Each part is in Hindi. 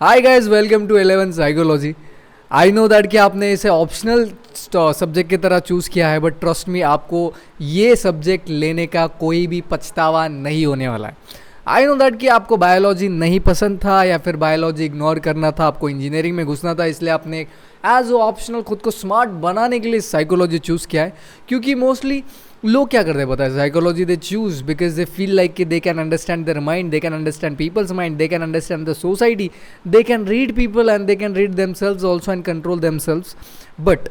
Hi guys, welcome to 11 psychology. I know that कि आपने इसे ऑप्शनल सब्जेक्ट की तरह चूज़ किया है, बट ट्रस्ट मी, आपको ये सब्जेक्ट लेने का कोई भी पछतावा नहीं होने वाला है। आई नो दैट कि आपको बायोलॉजी नहीं पसंद था या फिर बायोलॉजी इग्नोर करना था, आपको इंजीनियरिंग में घुसना था, इसलिए आपने एज ऑप्शनल खुद को स्मार्ट बनाने के लिए साइकोलॉजी चूज़ किया है। क्योंकि मोस्टली लोग क्या करते हैं पता है, psychology they choose because they feel like कि they can understand their mind, they can understand people's mind, they can understand the society, they can read people and they can read themselves also and control themselves. But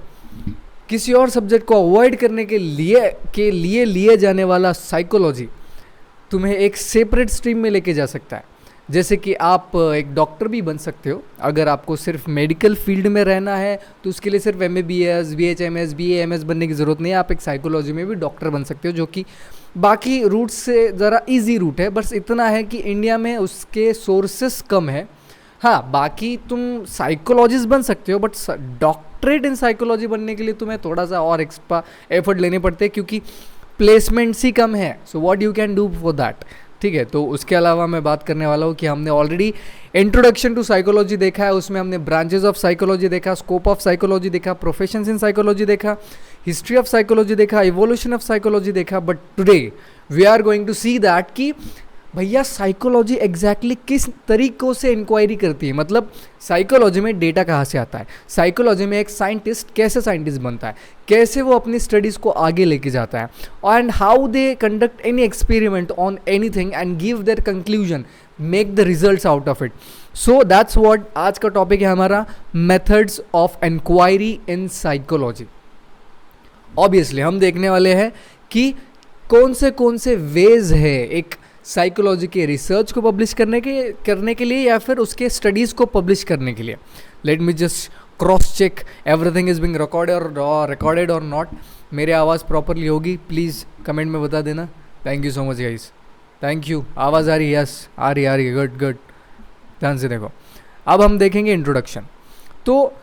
किसी और सब्जेक्ट को अवॉइड करने के लिए लिए जाने वाला साइकोलॉजी तुम्हें एक सेपरेट स्ट्रीम में लेके जा सकता है। जैसे कि आप एक डॉक्टर भी बन सकते हो। अगर आपको सिर्फ मेडिकल फील्ड में रहना है तो उसके लिए सिर्फ MBBS, BHMS, BAMS बनने की ज़रूरत नहीं है। आप एक साइकोलॉजी में भी डॉक्टर बन सकते हो, जो कि बाकी रूट से ज़रा इजी रूट है। बस इतना है कि इंडिया में उसके सोर्सेस कम है। हाँ, बाकी तुम साइकोलॉजिस्ट बन सकते हो, बट डॉक्टरेट इन साइकोलॉजी बनने के लिए तुम्हें थोड़ा सा और एक्स्ट्रा एफर्ट लेने पड़ते हैं, क्योंकि प्लेसमेंट्स ही कम है। So what you can do for that. ठीक है, तो उसके अलावा मैं बात करने वाला हूँ कि हमने ऑलरेडी इंट्रोडक्शन टू साइकोलॉजी देखा है, उसमें हमने ब्रांचेस ऑफ साइकोलॉजी देखा, स्कोप ऑफ साइकोलॉजी देखा, प्रोफेशंस इन साइकोलॉजी देखा, हिस्ट्री ऑफ साइकोलॉजी देखा, इवोल्यूशन ऑफ साइकोलॉजी देखा। But today we are going to see that कि भैया साइकोलॉजी एग्जैक्टली किस तरीक़ों से इंक्वायरी करती है। मतलब साइकोलॉजी में डेटा कहाँ से आता है, साइकोलॉजी में एक साइंटिस्ट कैसे साइंटिस्ट बनता है, कैसे वो अपनी स्टडीज़ को आगे लेके जाता है, and how they conduct any experiment on anything and give their conclusion, make the results out of it. So that's what आज का टॉपिक है हमारा, methods of inquiry in psychology. Obviously हम देखने वाले हैं कि कौन से वेज है एक साइकोलॉजी के रिसर्च को पब्लिश करने के लिए या फिर उसके स्टडीज़ को पब्लिश करने के लिए। Let me just cross check everything is being recorded और नॉट। मेरी आवाज़ प्रॉपरली होगी, प्लीज़ कमेंट में बता देना। Thank you so much guys, thank you. आवाज़ आ रही है? यस, आ रही है, गुड। ध्यान से देखो, अब हम देखेंगे इंट्रोडक्शन। तो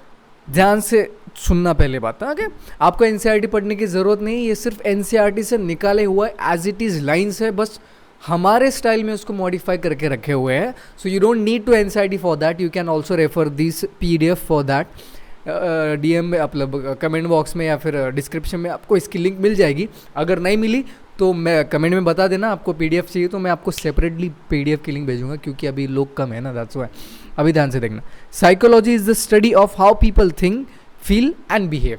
ध्यान से सुनना पहले बात है, ओके। आपको NCERT पढ़ने की ज़रूरत नहीं, ये सिर्फ NCERT से निकाले हुआ एज इट इज़ लाइन्स है, बस हमारे स्टाइल में उसको मॉडिफाई करके रखे हुए हैं। So you don't need to NCERT for that, you can also refer this PDF for that. DM में मतलब कमेंट बॉक्स में या फिर डिस्क्रिप्शन में आपको इसकी लिंक मिल जाएगी। अगर नहीं मिली तो मैं कमेंट में बता देना। आपको PDF चाहिए तो मैं आपको सेपरेटली PDF की लिंक भेजूंगा, क्योंकि अभी लोग कम है ना, दैट्स व्हाई। अभी ध्यान से देखना, psychology is the study of how people think, feel and behave.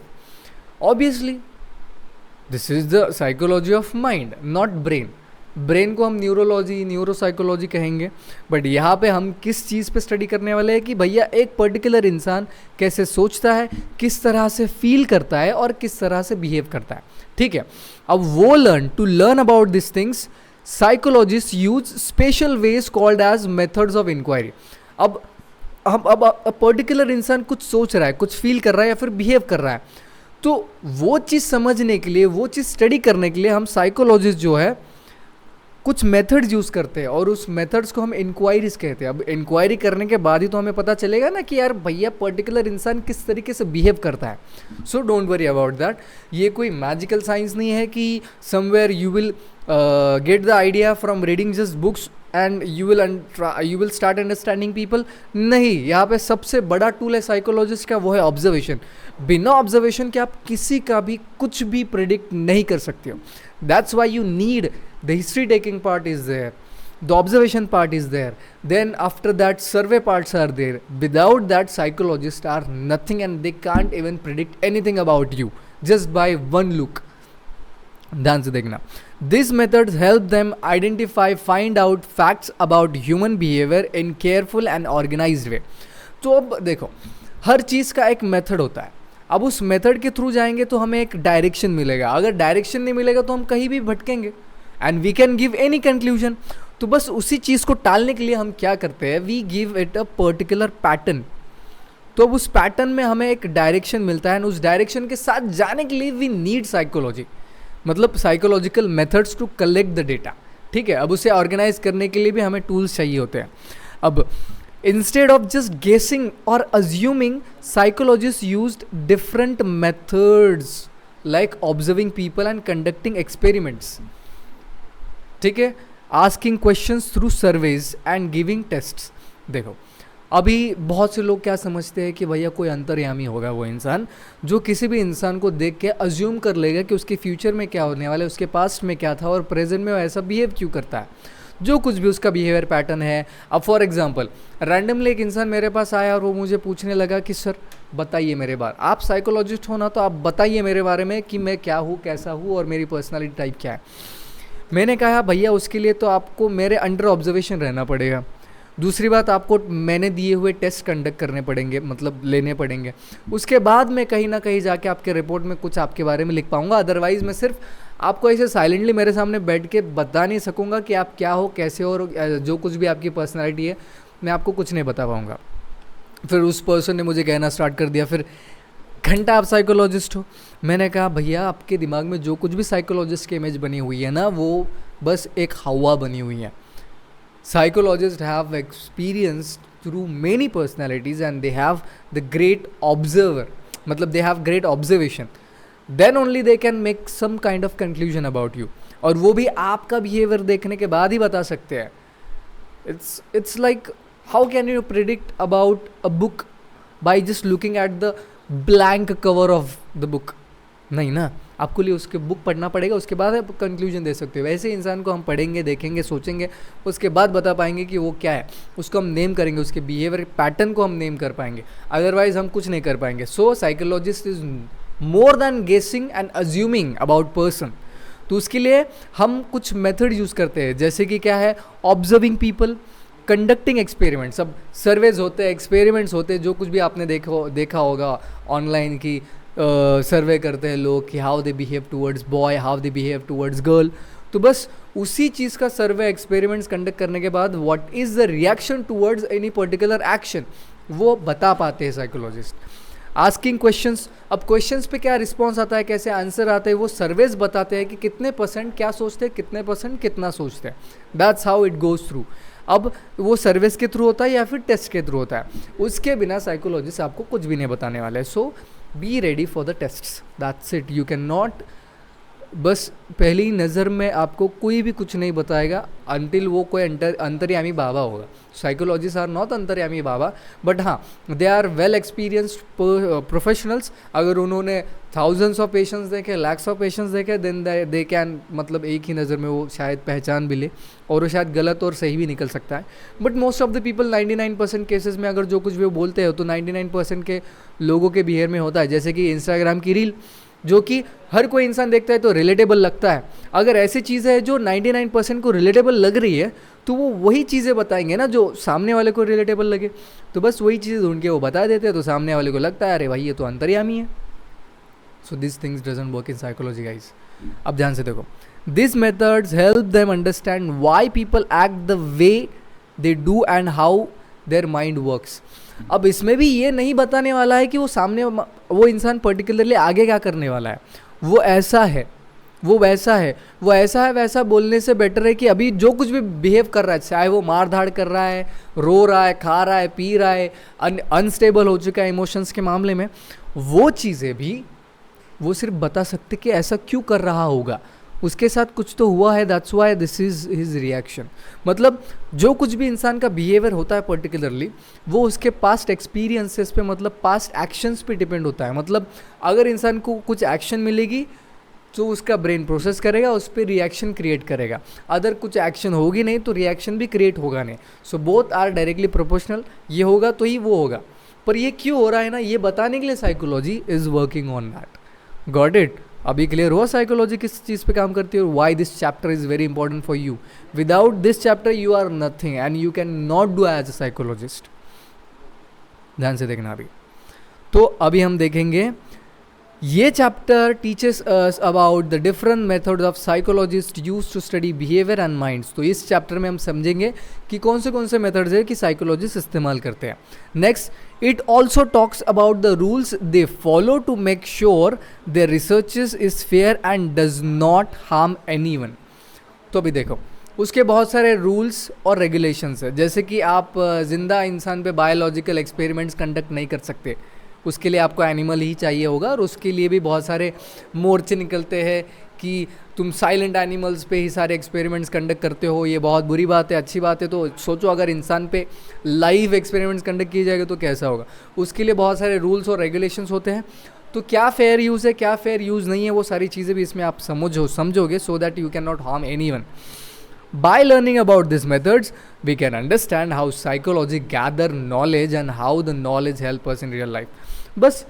Obviously this is the psychology of mind, not brain. Brain को हम न्यूरोसाइकोलॉजी कहेंगे, बट यहाँ पे हम किस चीज़ पे स्टडी करने वाले हैं कि भैया एक पर्टिकुलर इंसान कैसे सोचता है, किस तरह से फील करता है और किस तरह से बिहेव करता है। ठीक है, अब वो learn about this things psychologist use special ways called as methods of inquiry. अब पर्टिकुलर इंसान कुछ सोच रहा है, कुछ फील कर रहा है या फिर बिहेव कर रहा है, तो वो चीज़ समझने के लिए, वो चीज़ स्टडी करने के लिए हम साइकोलॉजिस्ट जो है कुछ मेथड्स यूज़ करते हैं, और उस मेथड्स को हम इंक्वायरीज कहते हैं। अब इंक्वायरी करने के बाद ही तो हमें पता चलेगा ना कि यार भैया पर्टिकुलर इंसान किस तरीके से बिहेव करता है। So don't worry about that. ये कोई मैजिकल साइंस नहीं है कि somewhere you will get the idea from reading just books and you will start understanding people. नहीं, यहाँ पे सबसे बड़ा टूल है साइकोलॉजिस्ट का, वो है ऑब्जर्वेशन। बिना ऑब्जर्वेशन के आप किसी का भी कुछ भी प्रिडिक्ट नहीं कर सकते हो। That's why you need the history taking part is there, the observation part is there, then after that survey parts are there. Without that, psychologists are nothing and they can't even predict anything about you just by one look. ध्यान से देखना, these methods help them identify, find out facts about human behavior in careful and organized way. तो अब देखो, हर चीज़ का एक मेथड होता है। अब उस मेथड के थ्रू जाएंगे तो हमें एक डायरेक्शन मिलेगा। अगर डायरेक्शन नहीं मिलेगा तो हम कहीं भी भटकेंगे and we can give any conclusion. तो बस उसी चीज़ को टालने के लिए हम क्या करते हैं, we give it a particular pattern. तो अब उस पैटर्न में हमें एक डायरेक्शन मिलता है, एंड उस डायरेक्शन के साथ जाने के लिए वी नीड साइकोलॉजी, मतलब psychological methods to collect the data. ठीक है, अब उसे ऑर्गेनाइज करने के लिए भी हमें टूल्स चाहिए होते हैं। अब इंस्टेड ऑफ जस्ट गेसिंग और assuming, psychologist used different methods like observing people and conducting experiments. ठीक है, asking questions through surveys and giving tests. देखो, अभी बहुत से लोग क्या समझते हैं कि भैया कोई अंतर्यामी होगा वो इंसान, जो किसी भी इंसान को देख के अज्यूम कर लेगा कि उसके फ्यूचर में क्या होने वाला है, उसके पास्ट में क्या था और प्रेजेंट में वो ऐसा बिहेव क्यों करता है, जो कुछ भी उसका बिहेवियर पैटर्न है। अब फॉर एग्जांपल रैंडमली एक इंसान मेरे पास आया और वो मुझे पूछने लगा कि सर बताइए मेरे बारे, आप साइकोलॉजिस्ट हो ना, तो आप बताइए मेरे बारे में कि मैं क्या हूँ, कैसा हूँ और मेरी पर्सनालिटी टाइप क्या है। मैंने कहा भैया उसके लिए तो आपको मेरे अंडर ऑब्जर्वेशन रहना पड़ेगा। दूसरी बात, आपको मैंने दिए हुए टेस्ट कंडक्ट करने पड़ेंगे, मतलब लेने पड़ेंगे। उसके बाद मैं कहीं ना कहीं जाके आपके रिपोर्ट में कुछ आपके बारे में लिख पाऊंगा। अदरवाइज़ मैं सिर्फ आपको ऐसे साइलेंटली मेरे सामने बैठ के बता नहीं सकूंगा कि आप क्या हो, कैसे हो, और जो कुछ भी आपकी पर्सनैलिटी है मैं आपको कुछ नहीं बता पाऊँगा। फिर उस पर्सन ने मुझे कहना स्टार्ट कर दिया, फिर घंटा आप साइकोलॉजिस्ट हो। मैंने कहा भैया आपके दिमाग में जो कुछ भी साइकोलॉजिस्ट की इमेज बनी हुई है ना, वो बस एक हवा बनी हुई है। Psychologists have experienced through many personalities and they have the great observer, मतलब they have great observation, then only they can make some kind of conclusion about you, और वो भी आपका behavior देखने के बाद ही बता सकते हैं। It's like how can you predict about a book by just looking at the blank cover of the book? नहीं ना, आपको लिए उसके बुक पढ़ना पड़ेगा, उसके बाद आप कंक्लूजन दे सकते हो। वैसे इंसान को हम पढ़ेंगे, देखेंगे, सोचेंगे, उसके बाद बता पाएंगे कि वो क्या है, उसको हम नेम करेंगे, उसके बिहेवियर पैटर्न को हम नेम कर पाएंगे, अदरवाइज हम कुछ नहीं कर पाएंगे। So psychologist is more than guessing and assuming about person. तो उसके लिए हम कुछ मेथड यूज़ करते हैं, जैसे कि क्या है, ऑब्जर्विंग पीपल, कंडक्टिंग एक्सपेरिमेंट्स। अब सर्वेज होते हैं, एक्सपेरिमेंट्स होते हैं, जो कुछ भी आपने देखा होगा ऑनलाइन की सर्वे करते हैं लोग कि how they behave towards boy, how they behave towards girl. तो बस उसी चीज़ का सर्वे एक्सपेरिमेंट्स कंडक्ट करने के बाद what is the reaction towards any particular action, वो बता पाते हैं साइकोलॉजिस्ट। आस्किंग क्वेश्चंस, अब क्वेश्चंस पे क्या रिस्पॉन्स आता है, कैसे आंसर आते हैं, वो सर्वेज बताते हैं कि कितने % क्या सोचते हैं, कितने % कितना सोचते हैं। That's how it goes through. अब वो सर्विस के थ्रू होता है या फिर टेस्ट के थ्रू होता है, उसके बिना साइकोलॉजिस्ट आपको कुछ भी नहीं बताने वाला है। So be ready for the tests, that's it. You can not, बस पहली नज़र में आपको कोई भी कुछ नहीं बताएगा अनटिल वो कोई अंतर्यामी बाबा होगा। साइकोलॉजिस्ट आर नॉट अंतर्यामी बाबा, बट हाँ they are well experienced professionals. अगर उन्होंने थाउजेंड्स ऑफ पेशेंट्स देखे, लैक्स ऑफ पेशेंट्स देखे, देन दे कैन, मतलब एक ही नज़र में वो शायद पहचान भी ले, और वो शायद गलत और सही भी निकल सकता है। But most of the people 99% cases में अगर जो कुछ भी वो बोलते हो तो 99% के लोगों के बिहेवियर में होता है। जैसे कि इंस्टाग्राम की रील, जो कि हर कोई इंसान देखता है तो रिलेटेबल लगता है। अगर ऐसी चीज़ है जो 99% को रिलेटेबल लग रही है, तो वो वही चीज़ें बताएंगे ना जो सामने वाले को रिलेटेबल लगे। तो बस वही चीज़ें ढूंढ के वो बता देते हैं, तो सामने वाले को लगता है अरे भाई ये तो अंतर्यामी है। So this things doesn't work in psychology guys. अब ध्यान से देखो, this methods help them understand why people act the way they do and how their mind works. अब इसमें भी ये नहीं बताने वाला है कि वो सामने वो इंसान पर्टिकुलरली आगे क्या करने वाला है, वो ऐसा है, वो वैसा है, वो ऐसा है वैसा बोलने से बेटर है कि अभी जो कुछ भी बिहेव कर रहा है, चाहे वो मार धाड़ कर रहा है, रो रहा है, खा रहा है, पी रहा है, अनस्टेबल हो चुका है इमोशंस के मामले में, वो चीज़ें भी वो सिर्फ बता सकते कि ऐसा क्यों कर रहा होगा, उसके साथ कुछ तो हुआ है, that's why this is his reaction. मतलब जो कुछ भी इंसान का बिहेवियर होता है पर्टिकुलरली, वो उसके पास्ट एक्सपीरियंसेस पे, मतलब पास्ट एक्शंस पे डिपेंड होता है। मतलब अगर इंसान को कुछ एक्शन मिलेगी तो उसका ब्रेन प्रोसेस करेगा, उस पर रिएक्शन क्रिएट करेगा। अगर कुछ एक्शन होगी नहीं तो रिएक्शन भी क्रिएट होगा नहीं। So both are directly proportional, ये होगा तो ही वो होगा। पर ये क्यों हो रहा है ना, ये बताने के लिए psychology is working on that. Got it? अभी क्लियर हुआ साइकोलॉजी किस चीज़ पे काम करती है और why this chapter is very important for you. Without this chapter you are nothing and you can not do as a psychologist. ध्यान से देखना। अभी तो अभी हम देखेंगे, ये chapter teaches us about the different methods of psychologist use to study behaviour and minds. तो इस चैप्टर में हम समझेंगे कि कौन से मेथड्स है कि साइकोलॉजिस्ट इस्तेमाल करते हैं। Next, it also talks about the rules they follow to make sure their researches is fair and does not harm anyone। तो अभी देखो, उसके बहुत सारे रूल्स और रेगुलेशंस है। जैसे कि आप जिंदा इंसान पे बायोलॉजिकल एक्सपेरिमेंट्स कंडक्ट नहीं कर सकते, उसके लिए आपको एनिमल ही चाहिए होगा, और उसके लिए भी बहुत सारे मोर्चे निकलते हैं कि तुम साइलेंट एनिमल्स पे ही सारे एक्सपेरिमेंट्स कंडक्ट करते हो, ये बहुत बुरी बात है, अच्छी बात है। तो सोचो अगर इंसान पे लाइव एक्सपेरिमेंट्स कंडक्ट किए जाएगा तो कैसा होगा। उसके लिए बहुत सारे रूल्स और रेगुलेशंस होते हैं। तो क्या फेयर यूज़ है, क्या फेयर यूज़ नहीं है, वो सारी चीज़ें भी इसमें आप समझोगे, so that you can not harm anyone. By learning about these methods, we can understand how psychology gather knowledge and how the knowledge help us in real life. बस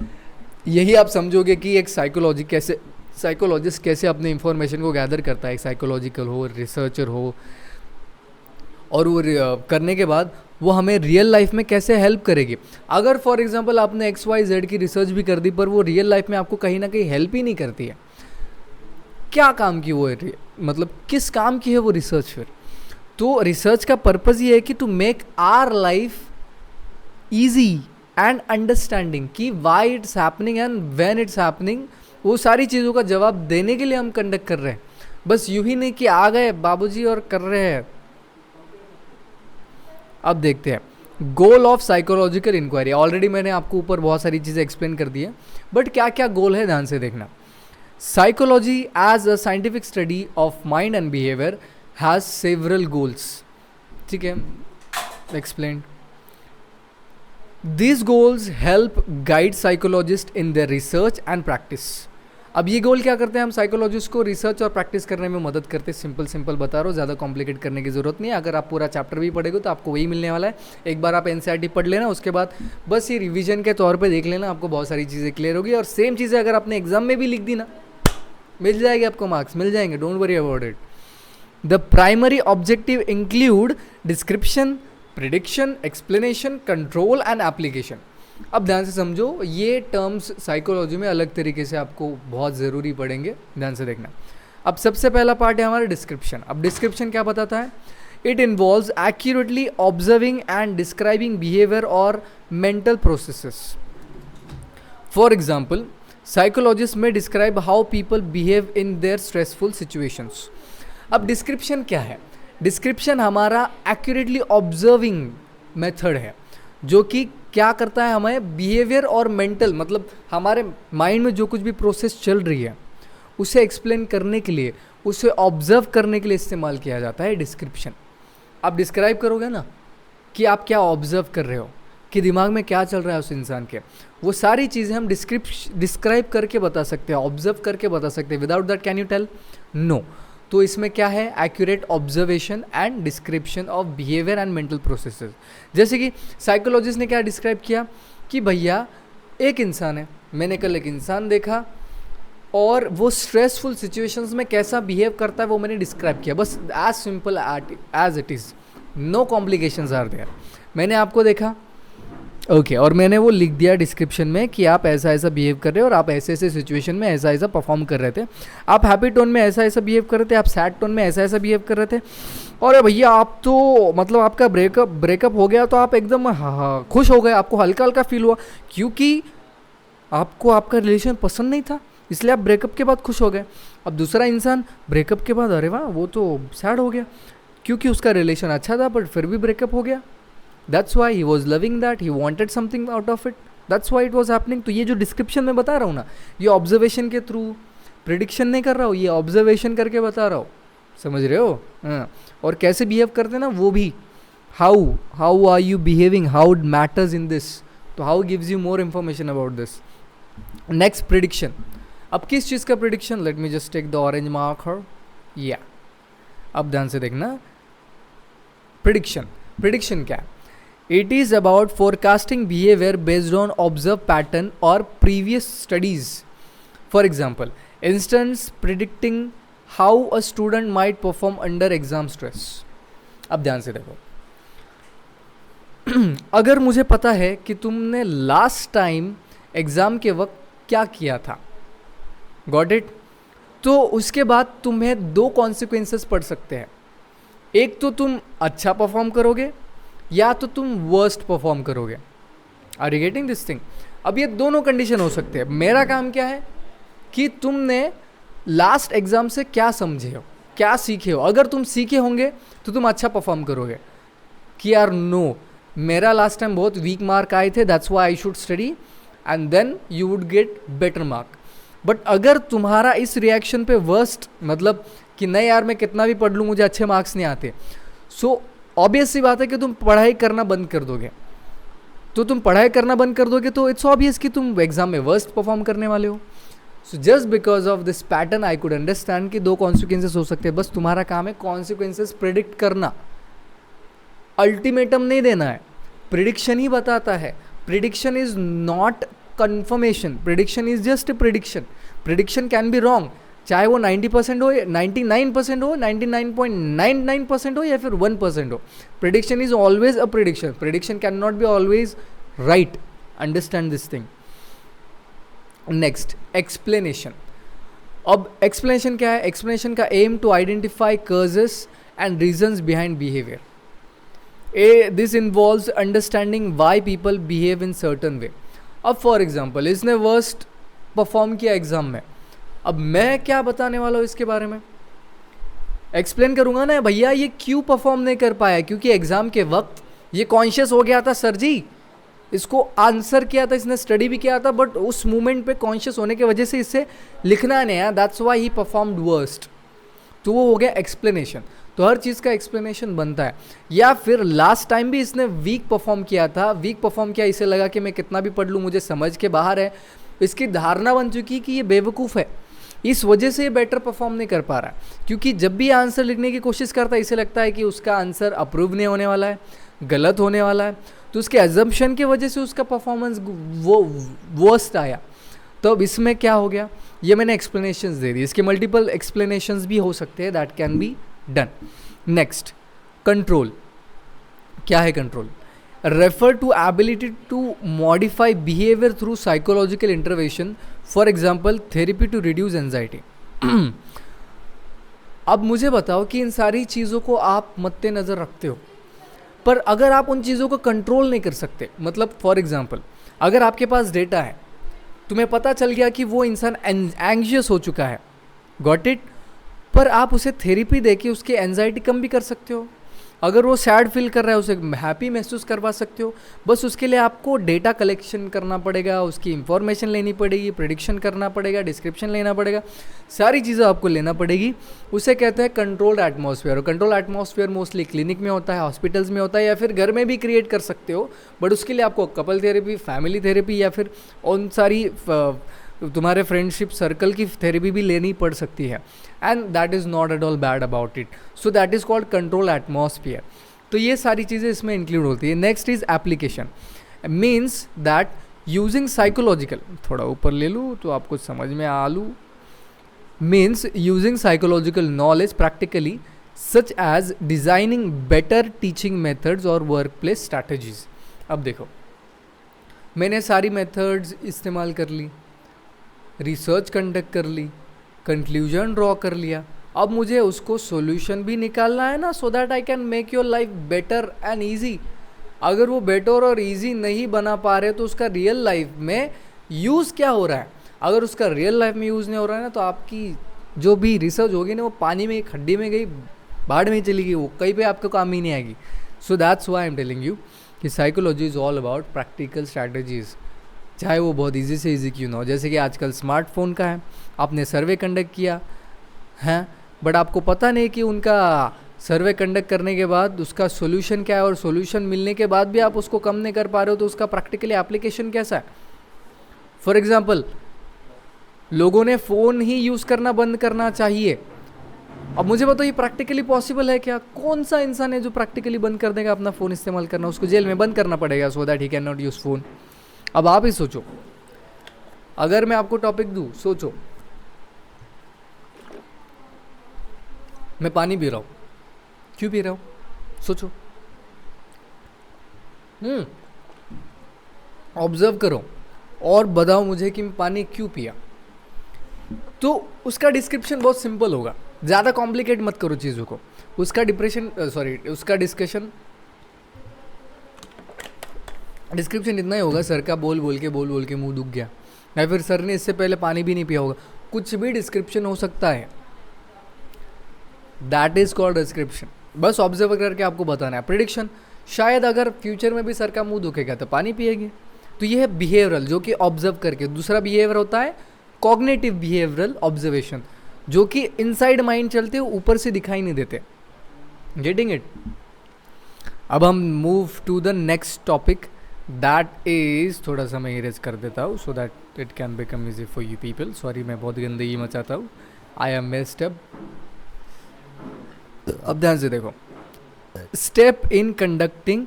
यही आप समझोगे कि एक साइकोलॉजिस्ट कैसे अपने इंफॉर्मेशन को गैदर करता है। एक साइकोलॉजिकल हो, रिसर्चर हो, और वो करने के बाद वो हमें रियल लाइफ में कैसे हेल्प करेगी। अगर फॉर एग्जांपल आपने XYZ की रिसर्च भी कर दी पर वो रियल लाइफ में आपको कहीं ना कहीं हेल्प ही नहीं करती है, क्या काम की वो मतलब किस काम की है वो रिसर्च फिर। तो रिसर्च का पर्पज़ ये है कि to make our life easy and understanding कि why it's happening and when it's happening. वो सारी चीज़ों का जवाब देने के लिए हम कंडक्ट कर रहे हैं, बस यूं ही नहीं कि आ गए बाबूजी और कर रहे हैं। अब देखते हैं goal of psychological inquiry. Already मैंने आपको ऊपर बहुत सारी चीज़ें एक्सप्लेन कर दी है, बट क्या क्या गोल है ध्यान से देखना। Psychology as a scientific study of mind and behavior has several goals. ठीक है, explained. These goals help guide psychologists in their research and practice. अब ये गोल क्या करते हैं, हम साइकोलॉजिस्ट को रिसर्च और प्रैक्टिस करने में मदद करते हैं। सिंपल बता रहा हूँ, ज़्यादा कॉम्प्लिकेट करने की ज़रूरत नहीं है। अगर आप पूरा चैप्टर भी पढ़ेगे तो आपको वही मिलने वाला है। एक बार आप NCERT पढ़ लेना, उसके बाद बस ये रिवीजन के तौर पे देख लेना, आपको बहुत सारी चीज़ें क्लियर होगी। और सेम चीज़ें अगर आपने एग्जाम में भी लिख दी ना, मिल जाएगी, आपको मार्क्स मिल जाएंगे, don't worry about it. The primary objective include description, prediction, explanation, control and application. अब ध्यान से समझो, ये टर्म्स साइकोलॉजी में अलग तरीके से आपको बहुत ज़रूरी पड़ेंगे, ध्यान से देखना। अब सबसे पहला पार्ट है हमारा डिस्क्रिप्शन। अब डिस्क्रिप्शन क्या बताता है, it involves accurately observing and describing behaviour और mental processes. For example, psychologist में describe how people behave in their stressful situations. अब डिस्क्रिप्शन क्या है, डिस्क्रिप्शन हमारा एक्यूरेटली ऑब्जर्विंग मेथड है, जो कि क्या करता है, हमें बिहेवियर और मेंटल, मतलब हमारे माइंड में जो कुछ भी प्रोसेस चल रही है उसे एक्सप्लेन करने के लिए, उसे ऑब्जर्व करने के लिए इस्तेमाल किया जाता है डिस्क्रिप्शन। आप डिस्क्राइब करोगे ना कि आप क्या ऑब्जर्व कर रहे हो, कि दिमाग में क्या चल रहा है उस इंसान के, वो सारी चीज़ें हम डिस्क्राइब करके बता सकते हैं, ऑब्जर्व करके बता सकते हैं। Without that can you tell, no. तो इसमें क्या है, accurate observation and description of behaviour and mental processes. जैसे कि साइकोलॉजिस्ट ने क्या डिस्क्राइब किया कि भैया एक इंसान है, मैंने कल एक इंसान देखा और वो स्ट्रेसफुल सिचुएशंस में कैसा बिहेव करता है वो मैंने डिस्क्राइब किया, बस as simple as it is, no complications are there. मैंने आपको देखा, ओके, और मैंने वो लिख दिया डिस्क्रिप्शन में कि आप ऐसा ऐसा बिहेव कर रहे हो और आप ऐसे ऐसे सिचुएशन में ऐसा ऐसा परफॉर्म कर रहे थे, आप हैप्पी टोन में ऐसा ऐसा बिहेव कर रहे थे, आप सैड टोन में ऐसा ऐसा बिहेव कर रहे थे, और भैया आप तो मतलब आपका ब्रेकअप हो गया तो आप एकदम खुश हो गए, आपको हल्का हल्का फील हुआ क्योंकि आपको आपका रिलेशन पसंद नहीं था, इसलिए आप ब्रेकअप के बाद खुश हो गए। अब दूसरा इंसान ब्रेकअप के बाद अरे वाह वो तो सैड हो गया क्योंकि उसका रिलेशन अच्छा था बट फिर भी ब्रेकअप हो गया। That's why he was loving that, he wanted something out of it, that's why it was happening। तो ये जो डिस्क्रिप्शन में बता रहा हूँ ना, ये ऑब्जर्वेशन के थ्रू, प्रिडिक्शन नहीं कर रहा हूँ, ये ऑब्जर्वेशन करके बता रहा हूँ, समझ रहे हो। हाँ, और कैसे बिहेव करते हैं ना वो भी, how are you behaving, how it matters in this, तो how gives you more information about this. Next, prediction. अब किस चीज़ का prediction, let me just take the orange marker, या अब ध्यान से देखना, प्रिडिक्शन क्या है, it is about forecasting behavior based on observed pattern or previous studies. For example, instance predicting how a student might perform under exam stress. अब ध्यान से देखो, अगर मुझे पता है कि तुमने लास्ट टाइम एग्ज़ाम के वक्त क्या किया था, गॉट इट, तो उसके बाद तुम्हें दो कॉन्सिक्वेंसेस पड़ सकते हैं, एक तो तुम अच्छा परफॉर्म करोगे या तो तुम वर्स्ट परफॉर्म करोगे। Are you getting this thing. अब ये दोनों कंडीशन हो सकते हैं। मेरा काम क्या है कि तुमने लास्ट एग्जाम से क्या समझे हो, क्या सीखे हो। अगर तुम सीखे होंगे तो तुम अच्छा परफॉर्म करोगे कि यार नो, मेरा लास्ट टाइम बहुत वीक मार्क आए थे, that's why I should study, and then you would get better mark. But अगर तुम्हारा इस रिएक्शन पे वर्स्ट मतलब कि नहीं यार मैं कितना भी पढ़ लूँ मुझे अच्छे मार्क्स नहीं आते, सो ऑब्वियस सी बात है कि तुम पढ़ाई करना बंद कर दोगे। तो तुम पढ़ाई करना बंद कर दोगे तो इट्स ऑब्वियस कि तुम एग्जाम में वर्स्ट परफॉर्म करने वाले हो। So just because of this pattern I could understand कि 2 कॉन्सिक्वेंसेस हो सकते हैं, बस तुम्हारा काम है कॉन्सिक्वेंसेस प्रिडिक्ट करना, अल्टीमेटम नहीं देना है। प्रिडिक्शन ही बताता है, prediction is not confirmation, prediction is just a prediction. Prediction can be wrong, चाहे वो 90% हो, 99% हो, 99.99% हो या फिर 1% हो। Prediction is always a prediction, prediction can not be always right, understand this thing. Next, explanation. अब एक्सप्लेनेशन क्या है? एक्सप्लेनेशन का aim to identify causes and reasons behind behaviour. This involves understanding why people behave in certain way. अब फॉर एग्जाम्पल इसने वर्स्ट परफॉर्म किया एग्जाम में, अब मैं क्या बताने वाला हूँ इसके बारे में? एक्सप्लेन करूंगा ना भैया ये क्यों परफॉर्म नहीं कर पाया, क्योंकि एग्जाम के वक्त ये कॉन्शियस हो गया था सर जी, इसको आंसर किया था, इसने स्टडी भी किया था, बट उस मोमेंट पे कॉन्शियस होने की वजह से इससे लिखना नहीं आया, that's why he performed worst. तो वो हो गया एक्सप्लेनेशन। तो हर चीज़ का एक्सप्लेनेशन बनता है। या फिर लास्ट टाइम भी इसने वीक परफॉर्म किया था, वीक परफॉर्म किया, इसे लगा कि मैं कितना भी पढ़ लूँ मुझे समझ के बाहर है, इसकी धारणा बन चुकी कि ये बेवकूफ़ है, इस वजह से ये बेटर परफॉर्म नहीं कर पा रहा है। क्योंकि जब भी आंसर लिखने की कोशिश करता है इसे लगता है कि उसका आंसर अप्रूव नहीं होने वाला है, गलत होने वाला है, तो उसके एजम्पशन की वजह से उसका परफॉर्मेंस वो वर्स्ट आया। तो अब इसमें क्या हो गया, ये मैंने एक्सप्लेनेशंस दे दी, इसके मल्टीपल एक्सप्लेनेशंस भी हो सकते हैं, that can be done. Next, control. क्या है control? Refer to ability to modify behaviour through psychological intervention, for example therapy to reduce anxiety. अब मुझे बताओ कि इन सारी चीज़ों को आप मद्देनज़र रखते हो, पर अगर आप उन चीज़ों को कंट्रोल नहीं कर सकते, मतलब फॉर एग्जाम्पल अगर आपके पास डेटा है, तुम्हें पता चल गया कि वो इंसान एंग्जियस हो चुका है, गॉट इट, पर आप उसे थेरेपी देके उसकी एंजाइटी कम भी कर सकते हो। अगर वो सैड फील कर रहा है उसे हैप्पी महसूस करवा सकते हो। बस उसके लिए आपको डेटा कलेक्शन करना पड़ेगा, उसकी इंफॉर्मेशन लेनी पड़ेगी, प्रेडिक्शन करना पड़ेगा, डिस्क्रिप्शन लेना पड़ेगा, सारी चीज़ें आपको लेना पड़ेगी। उसे कहते हैं कंट्रोल्ड एटमॉस्फेयर। और कंट्रोल एटमॉस्फेयर मोस्टली क्लिनिक में होता है, हॉस्पिटल्स में होता है, या फिर घर में भी क्रिएट कर सकते हो, बट उसके लिए आपको कपल थेरेपी, फैमिली थेरेपी, या फिर उन सारी तुम्हारे फ्रेंडशिप सर्कल की थेरेपी भी लेनी पड़ सकती है, and that is not at all bad about it. So that is called control atmosphere. तो ये सारी चीज़ें इसमें इंक्लूड होती है। Next is application, means that using psychological, थोड़ा ऊपर ले लूँ तो आपको समझ में आ लूँ, means using psychological knowledge practically, such as designing better teaching methods और वर्क प्लेस स्ट्रैटेजीज। अब देखो, मैंने सारी मेथड्स इस्तेमाल कर ली, रिसर्च कंडक्ट कर ली, कंक्लूजन ड्रॉ कर लिया, अब मुझे उसको सॉल्यूशन भी निकालना है ना, so that I can make your life better and easy. अगर वो बेटर और ईजी नहीं बना पा रहे तो उसका रियल लाइफ में यूज़ क्या हो रहा है? अगर उसका रियल लाइफ में यूज़ नहीं हो रहा है ना, तो आपकी जो भी रिसर्च होगी ना वो पानी में, खड्डे में गई, बाढ़ में चली गई, वो कहीं पे आपको काम ही नहीं आएगी। So that's why I am telling you कि psychology is all about practical strategies, चाहे वो बहुत इजी से इजी क्यों ना हो। जैसे कि आजकल स्मार्टफोन का है, आपने सर्वे कंडक्ट किया है, बट आपको पता नहीं कि उनका सर्वे कंडक्ट करने के बाद उसका सोल्यूशन क्या है, और सोल्यूशन मिलने के बाद भी आप उसको कम नहीं कर पा रहे हो, तो उसका प्रैक्टिकली एप्लीकेशन कैसा है? फॉर एग्जाम्पल, लोगों ने फ़ोन ही यूज़ करना बंद करना चाहिए। अब मुझे बताओ ये प्रैक्टिकली पॉसिबल है क्या? कौन सा इंसान है जो प्रैक्टिकली बंद कर देगा अपना फ़ोन इस्तेमाल करना? उसको जेल में बंद करना पड़ेगा, so that he can not use phone. अब आप ही सोचो, अगर मैं आपको टॉपिक दूं, सोचो मैं पानी पी रहा हूं, क्यों पी रहा हूं? सोचो, ऑब्जर्व करो और बताओ मुझे कि मैं पानी क्यों पिया। तो उसका डिस्क्रिप्शन बहुत सिंपल होगा, ज़्यादा कॉम्प्लिकेट मत करो चीज़ों को। उसका डिस्कशन डिस्क्रिप्शन इतना ही होगा, सर का बोल बोल के मुंह दुख गया, या फिर सर ने इससे पहले पानी भी नहीं पिया होगा, कुछ भी डिस्क्रिप्शन हो सकता है। That is called description. बस ऑब्जर्व करके आपको बताना है। प्रिडिक्शन, शायद अगर फ्यूचर में भी सर का मुंह दुखेगा तो पानी पिएंगे, तो ये है बिहेवियरल, जो कि ऑब्जर्व करके। दूसरा बिहेवियर होता है कॉग्निटिव बिहेवियरल ऑब्जर्वेशन, जो कि इनसाइड माइंड चलते हैं, ऊपर से दिखाई नहीं देते। Getting it? अब हम move to the next topic, that is, थोड़ा सा मैं इरेज कर देता हूँ so that it can become easy for you people. Sorry, मैं बहुत गंदगी मचाता हूँ, आई एम मेस्ड अप। अब ध्यान से देखो, step in conducting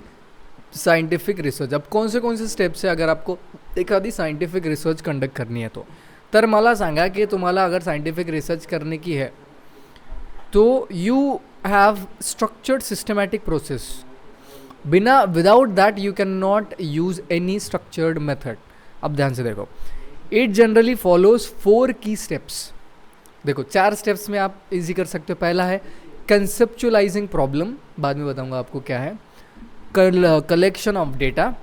scientific research. अब कौन से स्टेप्स है अगर आपको एखादी सायंटिफिक रिसर्च कंडक्ट करनी है तर मला सांगा की तुम्हाला अगर सायंटिफिक रिसर्च करने की है तो you have structured systematic process. Without that you can not use any structured method. अब ध्यान से देखो, इट जनरली फॉलोज 4 की स्टेप्स। देखो 4 स्टेप्स में आप इजी कर सकते हो। पहला है कंसेप्चुअलाइजिंग प्रॉब्लम, बाद में बताऊंगा आपको क्या है, collection of data,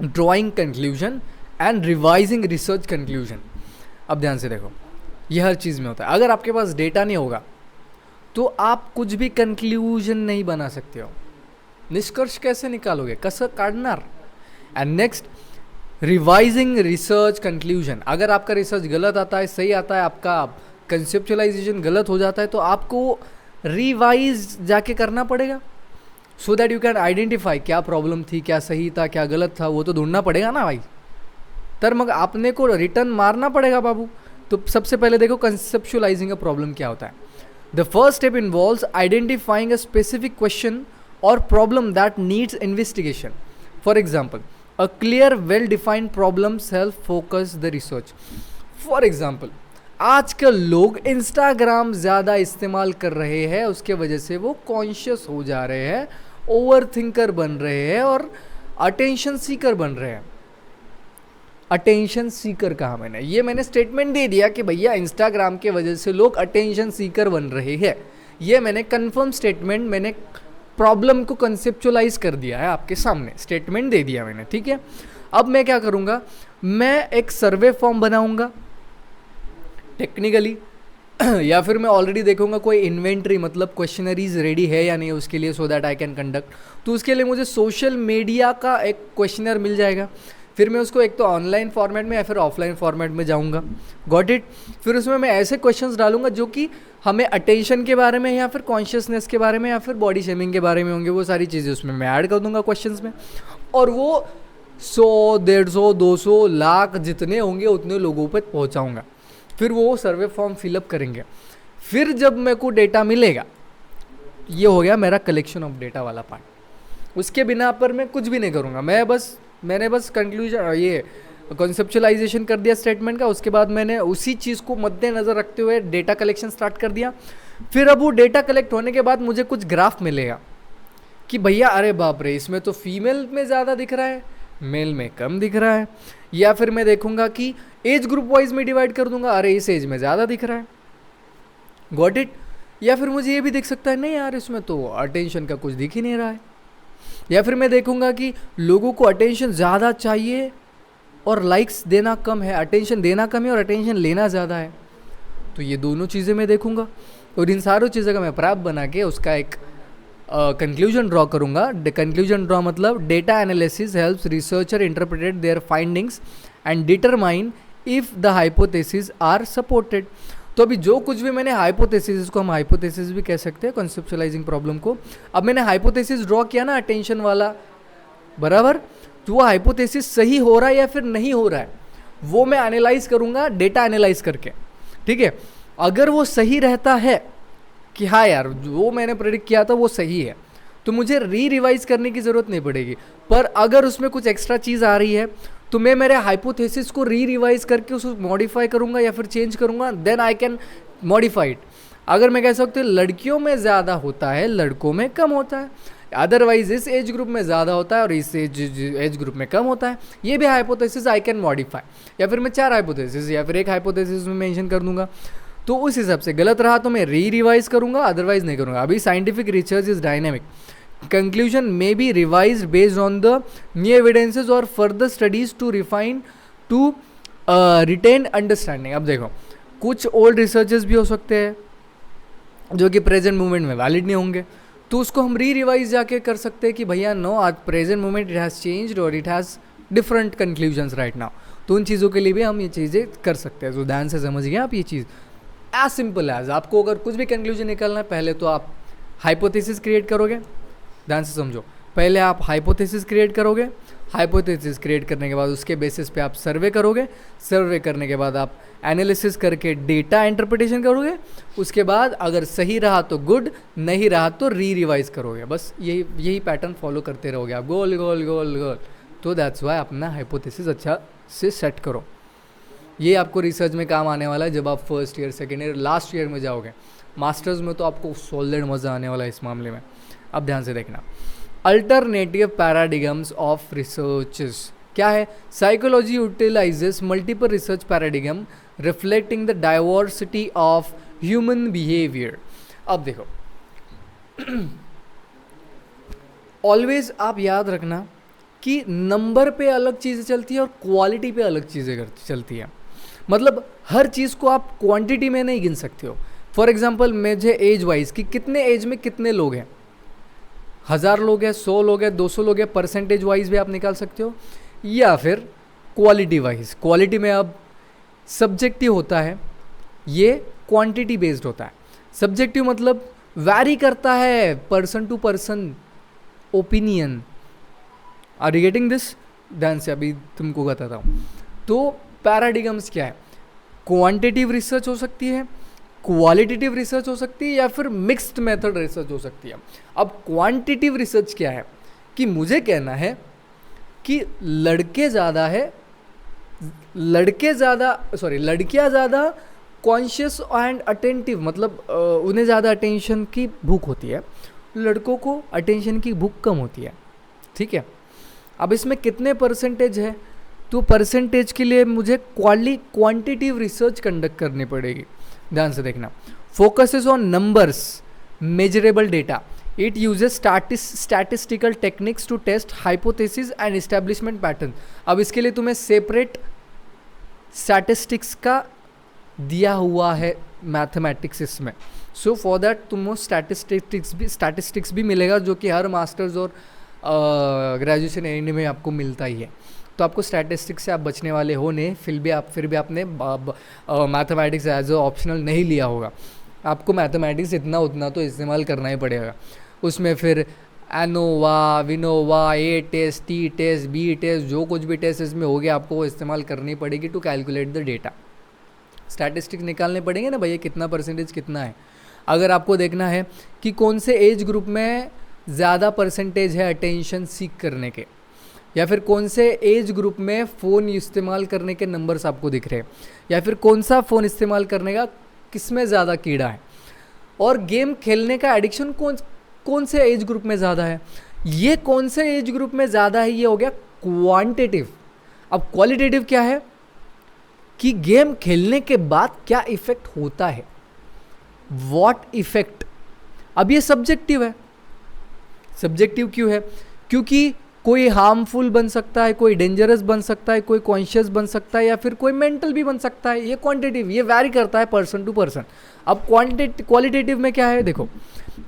drawing conclusion and revising research conclusion. अब ध्यान से देखो, ये हर चीज़ में होता है। अगर आपके पास डेटा नहीं होगा तो आप कुछ भी कंक्लूजन नहीं बना सकते हो, निष्कर्ष कैसे निकालोगे, कसं काढणार। And next, revising research conclusion. अगर आपका रिसर्च गलत आता है, सही आता है, आपका कंसेप्चुअलाइजेशन गलत हो जाता है तो आपको रिवाइज जाके करना पड़ेगा, so that you can identify क्या प्रॉब्लम थी, क्या सही था, क्या गलत था, वो तो ढूंढना पड़ेगा ना भाई। तर मग आपने को रिटर्न मारना पड़ेगा बाबू। तो सबसे पहले देखो कंसेप्चुअलाइजिंग अ प्रॉब्लम क्या होता है। The first step involves identifying a specific question और problem that needs investigation. For example, a clear well defined problems help focus the research. For example, आजकल लोग इंस्टाग्राम ज़्यादा इस्तेमाल कर रहे हैं, उसके वजह से वो कॉन्शियस हो जा रहे हैं, ओवर थिंकर बन रहे हैं और अटेंशन सीकर बन रहे हैं। अटेंशन सीकर कहा मैंने, ये मैंने स्टेटमेंट दे दिया कि भैया इंस्टाग्राम के वजह से लोग अटेंशन सीकर बन रहे हैं। ये मैंने कंफर्म स्टेटमेंट, मैंने प्रॉब्लम को कंसेप्चुअलाइज कर दिया है आपके सामने, स्टेटमेंट दे दिया मैंने, ठीक है। अब मैं क्या करूँगा, मैं एक सर्वे फॉर्म बनाऊँगा टेक्निकली या फिर मैं ऑलरेडी देखूंगा कोई इन्वेंट्री मतलब क्वेश्चनरीज रेडी है या नहीं उसके लिए, so that I can conduct. तो उसके लिए मुझे सोशल मीडिया का एक क्वेश्चनर मिल जाएगा, फिर मैं उसको एक तो ऑनलाइन फॉर्मेट में या फिर ऑफलाइन फॉर्मेट में जाऊंगा। Got it? फिर उसमें मैं ऐसे क्वेश्चंस डालूंगा जो कि हमें अटेंशन के बारे में या फिर कॉन्शियसनेस के बारे में या फिर बॉडी शेमिंग के बारे में होंगे, वो सारी चीज़ें उसमें मैं ऐड कर दूंगा क्वेश्चंस में, और वो 100, 150, 200 लाख जितने होंगे उतने लोगों पर पहुँचाऊँगा। फिर वो सर्वे फॉर्म फिलअप करेंगे। फिर जब मेरे को डेटा मिलेगा, ये हो गया मेरा कलेक्शन ऑफ डेटा वाला पार्ट। उसके बिना पर मैं कुछ भी नहीं करूँगा, मैंने बस कंक्लूजन ये कॉन्सेप्चुअलाइजेशन कर दिया स्टेटमेंट का। उसके बाद मैंने उसी चीज़ को मद्देनज़र रखते हुए डेटा कलेक्शन स्टार्ट कर दिया। फिर अब वो डेटा कलेक्ट होने के बाद मुझे कुछ ग्राफ मिलेगा कि भैया अरे बाप रे, इसमें तो फीमेल में ज़्यादा दिख रहा है, मेल में कम दिख रहा है। या फिर मैं देखूंगा कि एज ग्रुप वाइज में डिवाइड कर दूंगा, अरे इस एज में ज़्यादा दिख रहा है। Got it? या फिर मुझे ये भी दिख सकता है, नहीं यार इसमें तो अटेंशन का कुछ दिख ही नहीं रहा है। या फिर मैं देखूंगा कि लोगों को अटेंशन ज़्यादा चाहिए और लाइक्स देना कम है, अटेंशन देना कम है और अटेंशन लेना ज़्यादा है। तो ये दोनों चीज़ें मैं देखूंगा और इन सारों चीज़ों का मैं प्राप बना के उसका एक कंक्लूजन ड्रॉ करूंगा। कंक्लूजन ड्रॉ मतलब data analysis helps researcher interpreted their findings and determine if the hypothesis are supported. तो अभी जो कुछ भी मैंने हाइपोथेसिस, इसको हम हाइपोथेसिस भी कह सकते हैं कॉन्सेप्चुअलाइजिंग प्रॉब्लम को। अब मैंने हाइपोथेसिस ड्रॉ किया ना अटेंशन वाला, बराबर, तो वो हाइपोथेसिस सही हो रहा है या फिर नहीं हो रहा है वो मैं एनालाइज करूंगा डेटा एनालाइज करके, ठीक है। अगर वो सही रहता है कि हाँ यार वो मैंने प्रेडिक्ट किया था वो सही है, तो मुझे रिवाइज करने की ज़रूरत नहीं पड़ेगी। पर अगर उसमें कुछ एक्स्ट्रा चीज़ आ रही है तो मैं मेरे हाइपोथेसिस को रिवाइज करके उसको मॉडिफाई करूँगा या फिर चेंज करूँगा, then I can modify it. अगर मैं कह सकता हूँ लड़कियों में ज़्यादा होता है, लड़कों में कम होता है, अदरवाइज इस एज ग्रुप में ज़्यादा होता है और इस एज ग्रुप में कम होता है, ये भी हाइपोथेसिस आई कैन मॉडिफाई। या फिर मैं 4 हाइपोथेसिस या फिर एक हाइपोथेसिस में मेंशन कर दूंगा, तो उस हिसाब से गलत रहा तो मैं रिवाइज करूंगा, अदरवाइज नहीं करूंगा। अभी scientific research is dynamic, conclusion may be revise based on the new evidences और further studies to refine to retain understanding. अब देखो कुछ ओल्ड रिसर्चेस भी हो सकते हैं जो कि प्रेजेंट मोमेंट में वैलिड नहीं होंगे, तो उसको हम रिवाइज जाके कर सकते हैं कि भैया नो, आज present moment it has changed और it has different conclusions right now. तो उन चीज़ों के लिए भी हम ये चीज़ें कर सकते हैं। तो ध्यान से समझिए आप ये चीज़, एज सिंपल एज आपको अगर कुछ भी कंक्लूजन निकालना है, पहले तो आप हाइपोथेसिस क्रिएट करोगे। ध्यान से समझो, पहले आप हाइपोथेसिस क्रिएट करोगे, हाइपोथेसिस क्रिएट करने के बाद उसके बेसिस पे आप सर्वे करोगे, सर्वे करने के बाद आप एनालिसिस करके डेटा इंटरप्रिटेशन करोगे, उसके बाद अगर सही रहा तो गुड, नहीं रहा तो रिवाइज करोगे। बस यही पैटर्न फॉलो करते रहोगे आप, गोल गोल गोल गोल। तो दैट्स वाई अपना हाइपोथेसिस अच्छा से सेट करो। ये आपको रिसर्च में काम आने वाला है जब आप first year, second year, last year में जाओगे। मास्टर्स में तो आपको सॉलिड मज़ा आने वाला है इस मामले में। अब ध्यान से देखना, अल्टरनेटिव पैराडिगम्स ऑफ रिसर्चेस क्या है? Psychology utilises multiple research paradigm reflecting the diversity of human behaviour. अब देखो ऑलवेज आप याद रखना कि नंबर पे अलग चीज़ें चलती है और क्वालिटी पे अलग चीज़ें चलती है। मतलब हर चीज़ को आप क्वांटिटी में नहीं गिन सकते हो। फॉर एग्जांपल मुझे एज वाइज कि कितने एज में कितने लोग हैं, 1000 लोग हैं, 100 लोग हैं, 200 लोग हैं, परसेंटेज वाइज भी आप निकाल सकते हो, या फिर क्वालिटी वाइज। क्वालिटी में अब सब्जेक्टिव होता है, ये क्वांटिटी बेस्ड होता है। सब्जेक्टिव मतलब वैरी करता है person to person opinion. Are you getting this? ध्यान से अभी तुमको बताता हूँ। तो पैराडिगम्स क्या है? क्वांटिटिव रिसर्च हो सकती है, क्वालिटेटिव रिसर्च हो सकती है, या फिर मिक्स्ड मेथड रिसर्च हो सकती है। अब क्वांटिटिव रिसर्च क्या है कि मुझे कहना है कि लड़कियां ज़्यादा कॉन्शियस एंड अटेंटिव, मतलब उन्हें ज़्यादा अटेंशन की भूख होती है, लड़कों को अटेंशन की भूख कम होती है। ठीक है, अब इसमें कितने परसेंटेज है? तो परसेंटेज के लिए मुझे क्वांटिटिव रिसर्च कंडक्ट करनी पड़ेगी। ध्यान से देखना, focuses on numbers, measurable data, it uses statistical techniques to test hypothesis and establishment pattern. अब इसके लिए तुम्हें सेपरेट स्टैटिस्टिक्स का दिया हुआ है मैथमेटिक्स इसमें। सो फॉर दैट तुमको स्टैटिस्टिक्स भी मिलेगा, जो कि हर मास्टर्स और ग्रेजुएशन एंड में आपको मिलता ही है। तो आपको स्टैटिस्टिक्स से आप बचने वाले हो नहीं, फिर भी आपने मैथमेटिक्स एज ए ऑप्शनल नहीं लिया होगा। आपको मैथमेटिक्स इतना उतना तो इस्तेमाल करना ही पड़ेगा। उसमें फिर एनोवा, विनोवा, A test, T test, B test, जो कुछ भी टेस्ट इसमें हो गया आपको वो इस्तेमाल करनी पड़ेगी to calculate the data. Statistics निकालने पड़ेंगे ना भैया, कितना परसेंटेज कितना है। अगर आपको देखना है कि कौन से एज ग्रुप में ज़्यादा परसेंटेज है अटेंशन सीख करने के, या फिर कौन से एज ग्रुप में फ़ोन इस्तेमाल करने के नंबर्स आपको दिख रहे हैं, या फिर कौन सा फ़ोन इस्तेमाल करने का किस में ज़्यादा कीड़ा है, और गेम खेलने का एडिक्शन कौन से एज ग्रुप में ज़्यादा है, ये कौन से एज ग्रुप में ज़्यादा है, ये हो गया क्वांटिटिव। अब क्वालिटेटिव क्या है कि गेम खेलने के बाद क्या इफेक्ट होता है, व्हाट इफेक्ट। अब ये सब्जेक्टिव है। सब्जेक्टिव क्यों है? क्योंकि कोई हार्मफुल बन सकता है, कोई डेंजरस बन सकता है, कोई कॉन्शियस बन सकता है, या फिर कोई मेंटल भी बन सकता है। ये क्वांटिटिव, ये वैरी करता है पर्सन टू पर्सन। अब क्वालिटेटिव में क्या है देखो,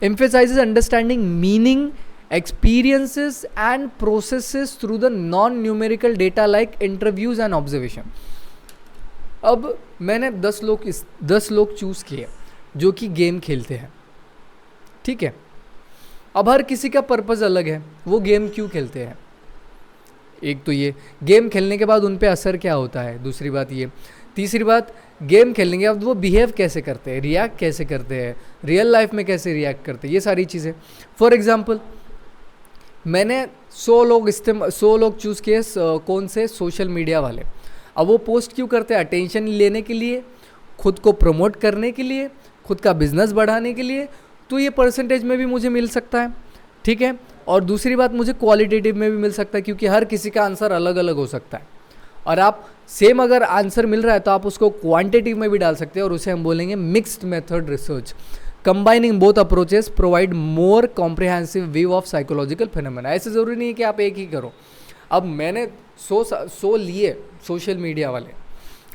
emphasises understanding meaning, experiences and processes through the non numerical data like interviews and observation. अब मैंने 10 लोग चूज़ किए जो कि गेम खेलते हैं, ठीक है। अब हर किसी का पर्पज़ अलग है, वो गेम क्यों खेलते हैं। एक तो ये गेम खेलने के बाद उन पे असर क्या होता है, दूसरी बात ये, तीसरी बात गेम खेलने के बाद वो बिहेव कैसे करते हैं, रिएक्ट कैसे करते हैं, रियल लाइफ में कैसे रिएक्ट करते हैं, ये सारी चीज़ें। फॉर एग्जांपल मैंने 100 लोग चूज़ किए, कौन से, सोशल मीडिया वाले। अब वो पोस्ट क्यों करते हैं, अटेंशन लेने के लिए, खुद को प्रमोट करने के लिए, खुद का बिजनेस बढ़ाने के लिए। तो ये परसेंटेज में भी मुझे मिल सकता है, ठीक है। और दूसरी बात मुझे क्वालिटेटिव में भी मिल सकता है, क्योंकि हर किसी का आंसर अलग अलग हो सकता है। और आप सेम अगर आंसर मिल रहा है तो आप उसको क्वांटिटिव में भी डाल सकते हैं, और उसे हम बोलेंगे mixed method research. Combining both approaches provide more comprehensive view of psychological phenomena. ऐसे ज़रूरी नहीं है कि आप एक ही करो। अब मैंने 100 लिए सोशल मीडिया वाले,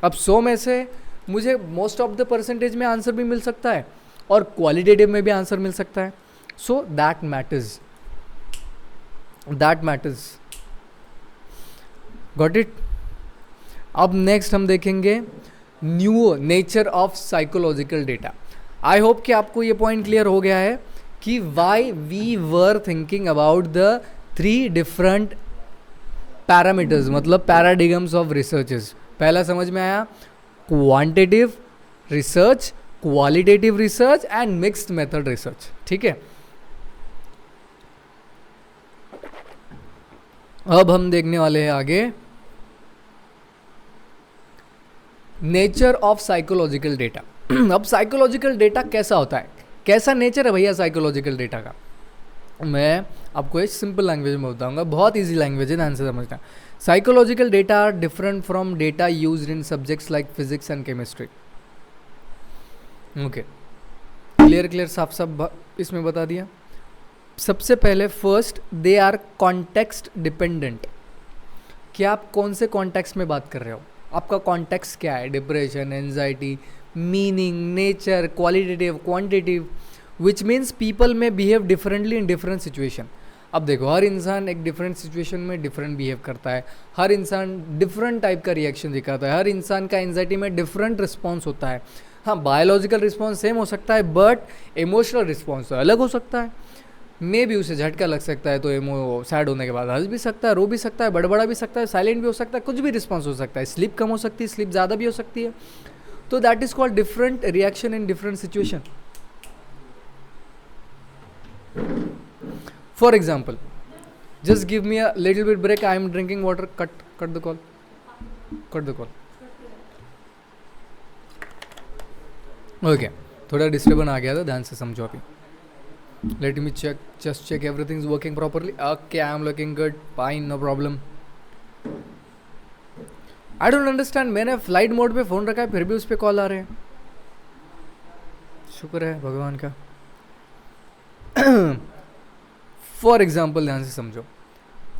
अब 100 में से मुझे मोस्ट ऑफ द परसेंटेज में आंसर भी मिल सकता है और क्वालिटेटिव में भी आंसर मिल सकता है। So that matters. Got it. अब नेक्स्ट हम देखेंगे new nature of psychological data. I hope कि आपको ये पॉइंट क्लियर हो गया है कि why we were thinking about the 3 different parameters, मतलब पैराडिगम्स ऑफ रिसर्चेस। पहला समझ में आया, quantitative research, qualitative research and mixed method research. ठीक है, अब हम देखने वाले हैं आगे नेचर ऑफ साइकोलॉजिकल डेटा। अब साइकोलॉजिकल डेटा कैसा होता है, कैसा नेचर है भैया साइकोलॉजिकल डेटा का, मैं आपको एक सिंपल लैंग्वेज में बताऊंगा, बहुत इजी लैंग्वेज है, ध्यान से समझना। Psychological data are different from data used in subjects like physics and chemistry. Okay, clear साफ साफ इसमें बता दिया। सबसे पहले first, they are context dependent, कि आप कौन से कॉन्टेक्स्ट में बात कर रहे हो, आपका कॉन्टेक्स्ट क्या है, depression, anxiety, meaning, nature, qualitative, quantitative, which means people में behave differently in different situation. अब देखो, हर इंसान एक डिफरेंट सिचुएशन में डिफरेंट बिहेव करता है, हर इंसान डिफरेंट टाइप का रिएक्शन दिखाता है, हर इंसान का एंजाइटी में डिफरेंट रिस्पॉन्स होता है। हाँ, बायोलॉजिकल रिस्पॉन्स सेम हो सकता है बट इमोशनल रिस्पॉन्स अलग हो सकता है। मे भी उसे झटका लग सकता है तो सैड होने के बाद हंस भी सकता है, रो भी सकता है, बड़बड़ा भी सकता है, साइलेंट भी हो सकता है, कुछ भी रिस्पॉन्स हो सकता है, स्लीप कम हो सकती है, स्लीप ज़्यादा भी हो सकती है। तो that is called different reaction in different situation. For example, just give me a little bit break, I am drinking water, cut the call, cut the call. Okay, थोड़ा डिस्टर्बेंस आ गया था, ध्यान से समझो अभी। Let me just check everything is working properly. Okay, I am looking good, fine, no problem. I don't understand, मैंने फ्लाइट मोड पे फ़ोन रखा है फिर भी उस पर कॉल आ रहे हैं। शुक्र है भगवान का। फॉर एग्जाम्पल, ध्यान से समझो,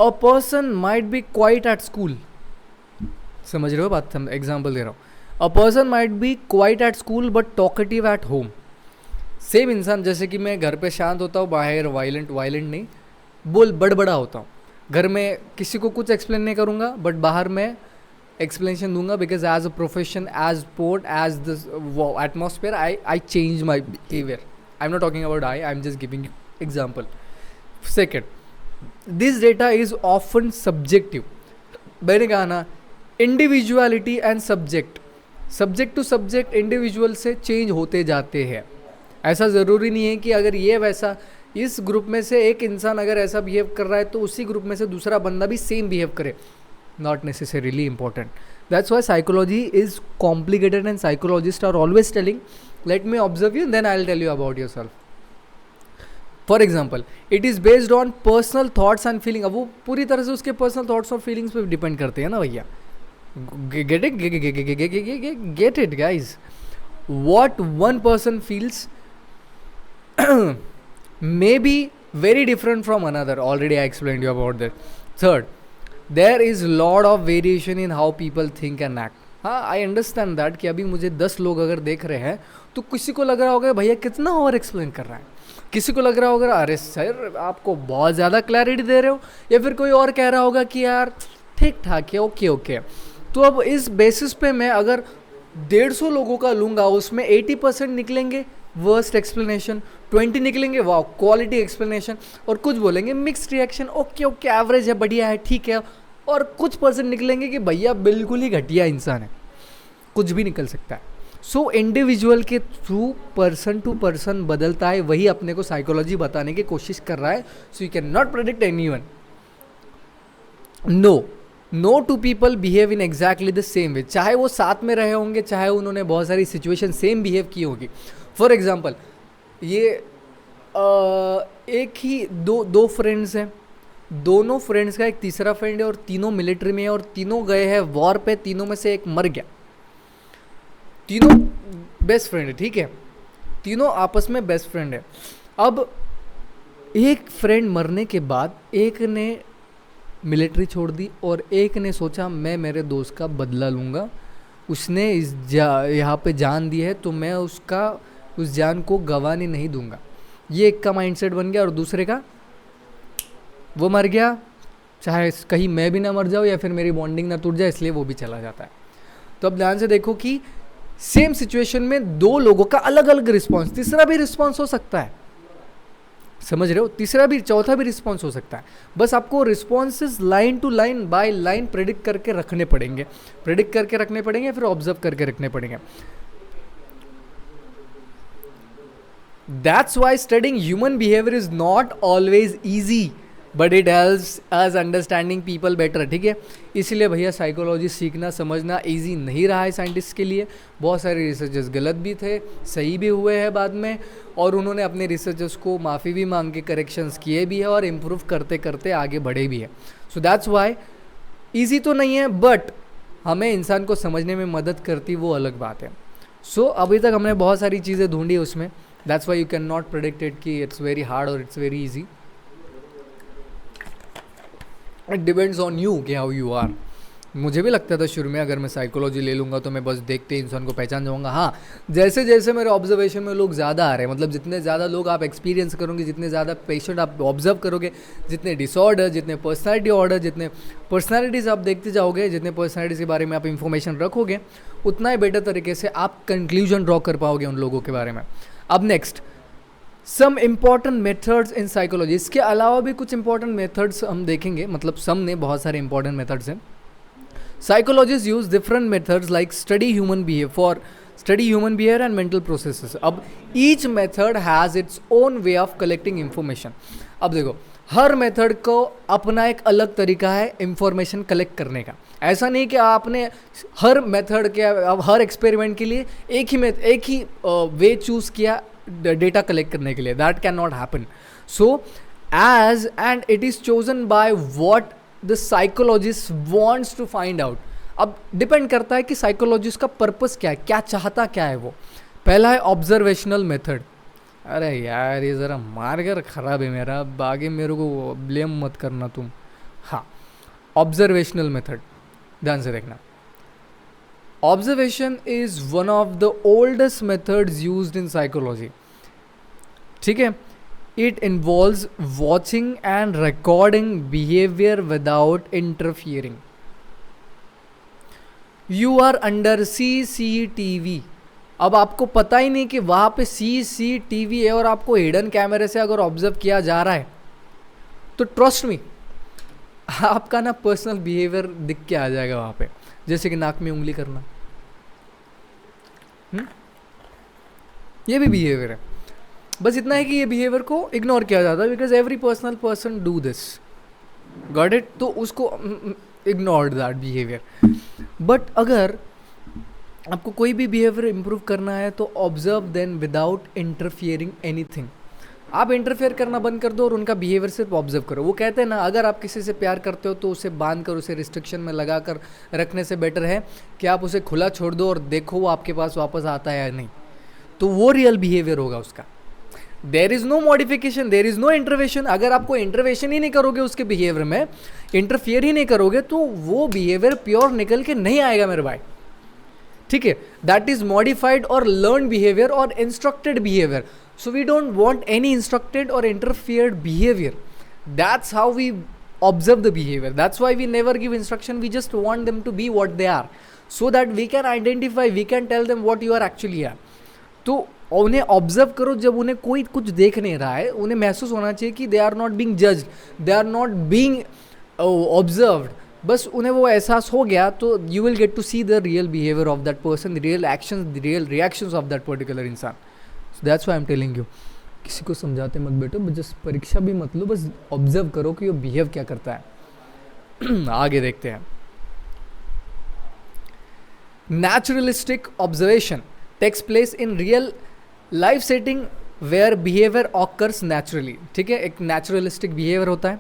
a person might be quite at school, समझ रहे हो बात, एग्जाम्पल दे रहा हूँ। A person might be quite at school but talkative at home. Same इंसान, जैसे कि मैं घर पे शांत होता हूँ, बाहर वायलेंट नहीं, बड़बड़ा होता हूँ। घर में किसी को कुछ एक्सप्लेन नहीं करूँगा बट बाहर मैं एक्सप्लेनेशन दूंगा, because as a profession, as sport, as the atmosphere, I change my behaviour. I am not talking about I am just giving you example. Second, this data is often subjective. मैंने कहा ना, individuality and subject to subject individual से चेंज होते जाते हैं। ऐसा ज़रूरी नहीं है कि अगर ये वैसा, इस ग्रुप में से एक इंसान अगर ऐसा बिहेव कर रहा है तो उसी ग्रुप में से दूसरा बंदा भी सेम बिहेव करे। Not necessarily important. That's why psychology is complicated and psychologist are always telling, let me observe you then I will tell you about yourself. For example, it is based on personal thoughts and feeling. अब वो पूरी तरह से उसके पर्सनल थाट्स और फीलिंग्स पे डिपेंड करते हैं ना भैया। Get it guys, what one person feels may be very different from another. Already I explained you about that. Third, there is lot of variation in how people think and act. हाँ, I understand that कि अभी मुझे 10 लोग अगर देख रहे हैं तो किसी को लग रहा होगा भैया कितना ओवर एक्सप्लेन कर रहा है, किसी को लग रहा होगा अरे सर आपको बहुत ज़्यादा क्लैरिटी दे रहे हो, या फिर कोई और कह रहा होगा कि यार ठीक ठाक है, ओके। तो अब इस बेसिस पे मैं अगर 150 लोगों का लूँगा, उसमें 80% निकलेंगे वर्स्ट एक्सप्लेनेशन, 20 निकलेंगे वाह क्वालिटी एक्सप्लेनेशन, और कुछ बोलेंगे मिक्स्ड रिएक्शन, ओके एवरेज है, बढ़िया है, ठीक है, और कुछ परसेंट निकलेंगे कि भैया बिल्कुल ही घटिया इंसान है। कुछ भी निकल सकता है। सो इंडिविजुअल के थ्रू पर्सन टू पर्सन बदलता है, वही अपने को साइकोलॉजी बताने की कोशिश कर रहा है। So you can not predict anyone. No two people behave in exactly the same way, चाहे वो साथ में रहे होंगे, चाहे उन्होंने बहुत सारी सिचुएशन सेम बिहेव की होगी। फॉर एग्जाम्पल, ये एक ही दो फ्रेंड्स हैं, दोनों फ्रेंड्स का एक तीसरा फ्रेंड है और तीनों मिलिट्री में है और तीनों गए हैं वॉर पे, तीनों में से एक मर गया। तीनों बेस्ट फ्रेंड है, ठीक है, तीनों आपस में बेस्ट फ्रेंड है। अब एक फ्रेंड मरने के बाद एक ने मिलिट्री छोड़ दी और एक ने सोचा मैं मेरे दोस्त का बदला लूँगा, उसने यहाँ पे जान दी है तो मैं उस जान को गंवाने नहीं दूंगा। ये एक का माइंडसेट बन गया और दूसरे का वो मर गया, चाहे कहीं मैं भी ना मर जाऊँ या फिर मेरी बॉन्डिंग ना टूट जाए, इसलिए वो भी चला जाता है। तो अब ध्यान से देखो कि सेम सिचुएशन में दो लोगों का अलग अलग रिस्पॉन्स, तीसरा भी रिस्पॉन्स हो सकता है, समझ रहे हो, तीसरा भी चौथा भी रिस्पॉन्स हो सकता है। बस आपको responses line to line by line predict करके रखने पड़ेंगे, फिर ऑब्जर्व करके रखने पड़ेंगे। That's why studying human behaviour is not always easy, but it helps us understanding people better. ठीक है, इसलिए भैया साइकोलॉजी सीखना समझना इजी नहीं रहा है साइंटिस्ट के लिए। बहुत सारे रिसर्चर्स गलत भी थे, सही भी हुए हैं बाद में, और उन्होंने अपने रिसर्चर्स को माफ़ी भी मांग के करेक्शंस किए भी है और इम्प्रूव करते करते आगे बढ़े भी है। सो दैट्स वाई ईजी तो नहीं है, बट हमें इंसान को समझने में मदद करती, वो अलग बात है। सो अभी तक हमने बहुत सारी चीज़ें ढूंढी उसमें। That's why you can not predict it कि इट्स वेरी हार्ड और it's very easy. It depends on you कि हाउ यू आर। मुझे भी लगता था शुरू में अगर मैं साइकोलॉजी ले लूँगा तो मैं बस देखते ही इंसान को पहचान जाऊँगा। हाँ, जैसे जैसे मेरे ऑब्जर्वेशन में लोग ज़्यादा आ रहे हैं, मतलब जितने ज़्यादा लोग आप एक्सपीरियंस करोगे, जितने ज़्यादा पेशेंट आप ऑब्जर्व करोगे, जितने डिसऑर्डर, जितने पर्सनैलिटी ऑर्डर, जितने पर्सनैलिटीज़ आप देखते जाओगे, जितने पर्सनैलिटीज़ के बारे में आप इंफॉर्मेशन रखोगे, उतना ही बेटर तरीके से आप कंक्लूजन ड्रॉ कर पाओगे उन लोगों के बारे में। अब next, some important methods in psychology. इसके अलावा भी कुछ इंपॉर्टेंट मेथड्स हम देखेंगे, मतलब सम ने बहुत सारे इंपॉर्टेंट मेथड्स हैं। Psychologist use different methods like study human behaviour and mental processes. अब each method has its own way of collecting information. अब देखो, हर मेथड को अपना एक अलग तरीका है इंफॉर्मेशन कलेक्ट करने का। ऐसा नहीं कि आपने हर मेथड के, हर एक्सपेरिमेंट के लिए एक ही वे चूज़ किया डेटा कलेक्ट करने के लिए। That can not happen. So as and it is chosen by what the psychologist wants to find out. अब डिपेंड करता है कि साइकोलॉजिस्ट का पर्पस क्या है, क्या चाहता क्या है वो। पहला है ऑब्जर्वेशनल मेथड। अरे यार ये ज़रा मार्कर ख़राब है मेरा, अब आगे मेरे को ब्लेम मत करना तुम। हाँ, ऑब्जर्वेशनल मेथड, ध्यान से देखना। Observation is one of the oldest methods used in psychology. ठीक है, it involves watching and recording behaviour without interfering. You are under CCTV। अब आपको पता ही नहीं कि वहाँ पे CCTV है और आपको हिडन कैमरे से अगर ऑब्जर्व किया जा रहा है, तो ट्रस्ट मी आपका ना पर्सनल बिहेवियर दिख के आ जाएगा वहाँ पे, जैसे कि नाक में उंगली करना। ये भी बिहेवियर है। बस इतना है कि ये बिहेवियर को इग्नोर किया जाता है, because every person do this, got it. तो उसको इग्नोर दैट बिहेवियर। बट अगर आपको कोई भी बिहेवियर इंप्रूव करना है तो observe then without interfering anything. आप इंटरफेयर करना बंद कर दो और उनका बिहेवियर सिर्फ ऑब्जर्व करो। वो कहते हैं ना, अगर आप किसी से प्यार करते हो तो उसे बांध कर, उसे रिस्ट्रिक्शन में लगा कर रखने से बेटर है कि आप उसे खुला छोड़ दो और देखो वो आपके पास वापस आता है या नहीं। तो वो रियल बिहेवियर होगा उसका। There is no modification, there is no intervention. अगर आपको इंटरवेशन ही नहीं करोगे उसके बिहेवियर में, इंटरफियर ही नहीं करोगे, तो वो बिहेवियर प्योर निकल के नहीं आएगा मेरे भाई। ठीक है, दैट इज मॉडिफाइड और लर्न बिहेवियर और instructed behaviour. So we don't want any instructed or interfered behavior. That's how we observe the behavior. That's why we never give instruction. We just want them to be what they are, so that we can identify, we can tell them what you are actually are. तो उन्हें ऑब्जर्व करो, जब उन्हें कोई कुछ देख नहीं रहा है, उन्हें महसूस होना चाहिए कि they are not being judged, they are not being observed. बस उन्हें वो एहसास हो गया तो you will get to see the real behaviour of that person, the real actions, the real reactions of that particular इंसान। That's why I am telling you, किसी को समझाते मत बेटो, जस्ट परीक्षा भी मत लो, बस ऑब्जर्व करो कि वो बिहेव क्या करता है। आगे देखते हैं। Naturalistic observation takes place in real life setting where behaviour occurs naturally. ठीक है, एक नेचुरलिस्टिक बिहेवियर होता है